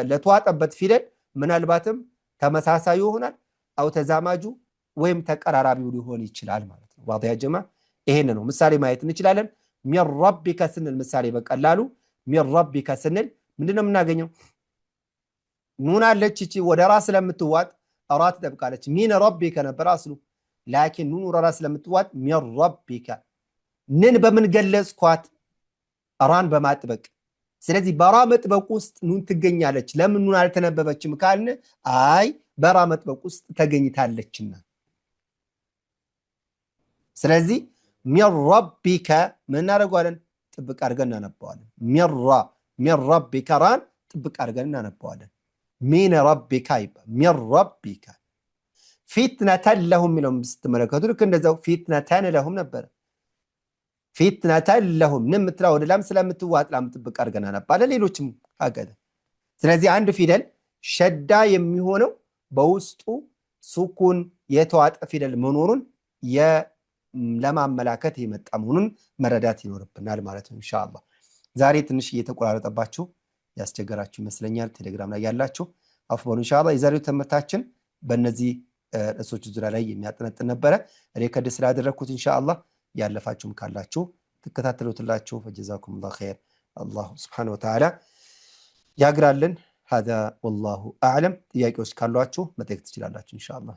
ለተዋጠበት ፊደል ምናልባትም ተመሳሳይ ይሆናል አው ተዛማጁ ወይም ተቀራራቢው ሊሆን ይችላል ማለት ነው። ዋضح يا جماعه ይሄን ነው ምሳሌ ማየት እንችላለን። ሚን ረቢከ ስንል ምሳሌ በቀላሉ ሚን ረቢከ ስንል ምንድነው የምናገኘው? ኑን አለች እቺ ወደ ራ ስለምትዋጥ ራ ትጠብቃለች። ሚን ረቢከ ነበር አስሉ። ላኪን ኑን ወደ ራ ስለምትዋጥ ሚን ረቢከ ንን በምን ገለጽኳት? ራን በማጥበቅ። ስለዚህ በራ መጥበቅ ውስጥ ኑን ትገኛለች። ለምን ኑን አልተነበበችም ካልን አይ በራ መጥበቅ ውስጥ ተገኝታለችና። ስለዚህ ሚን ረቢከ ምን እናደርገዋለን? ጥብቅ አድርገን እናነባዋለን። ሚን ረቢከ ራን ጥብቅ አድርገን እናነባዋለን። ሚን ረቢከ ይባል ሚን ረቢከ። ፊትነተን ለሁም የሚለውም ስትመለከቱ ልክ እንደዛው ፊትነተን ለሁም ነበረ። ፊትነተን ለሁም ንም ምትላ ወደ ላም ስለምትዋጥ ላም ጥብቅ አድርገን እናነባለን። ሌሎችም አገደ። ስለዚህ አንድ ፊደል ሸዳ የሚሆነው በውስጡ ሱኩን የተዋጠ ፊደል መኖሩን ለማመላከት የመጣ መሆኑን መረዳት ይኖርብናል ማለት ነው። ኢንሻአላህ ዛሬ ትንሽ እየተቆራረጠባችሁ ያስቸገራችሁ ይመስለኛል። ቴሌግራም ላይ ያላችሁ አፍቦን ኢንሻአላህ የዛሬው ትምህርታችን በእነዚህ ርዕሶች ዙሪያ ላይ የሚያጠነጥን ነበረ። ሪከርድ ስላደረኩት ኢንሻአላህ ያለፋችሁም ካላችሁ ተከታተሉትላችሁ። ፈጀዛኩሙላሁ ኸይር። አላህ Subhanahu Wa Ta'ala ያግራልን። هذا والله اعلم። ጥያቄዎች ካሏችሁ መጠየቅ ትችላላችሁ ኢንሻአላህ።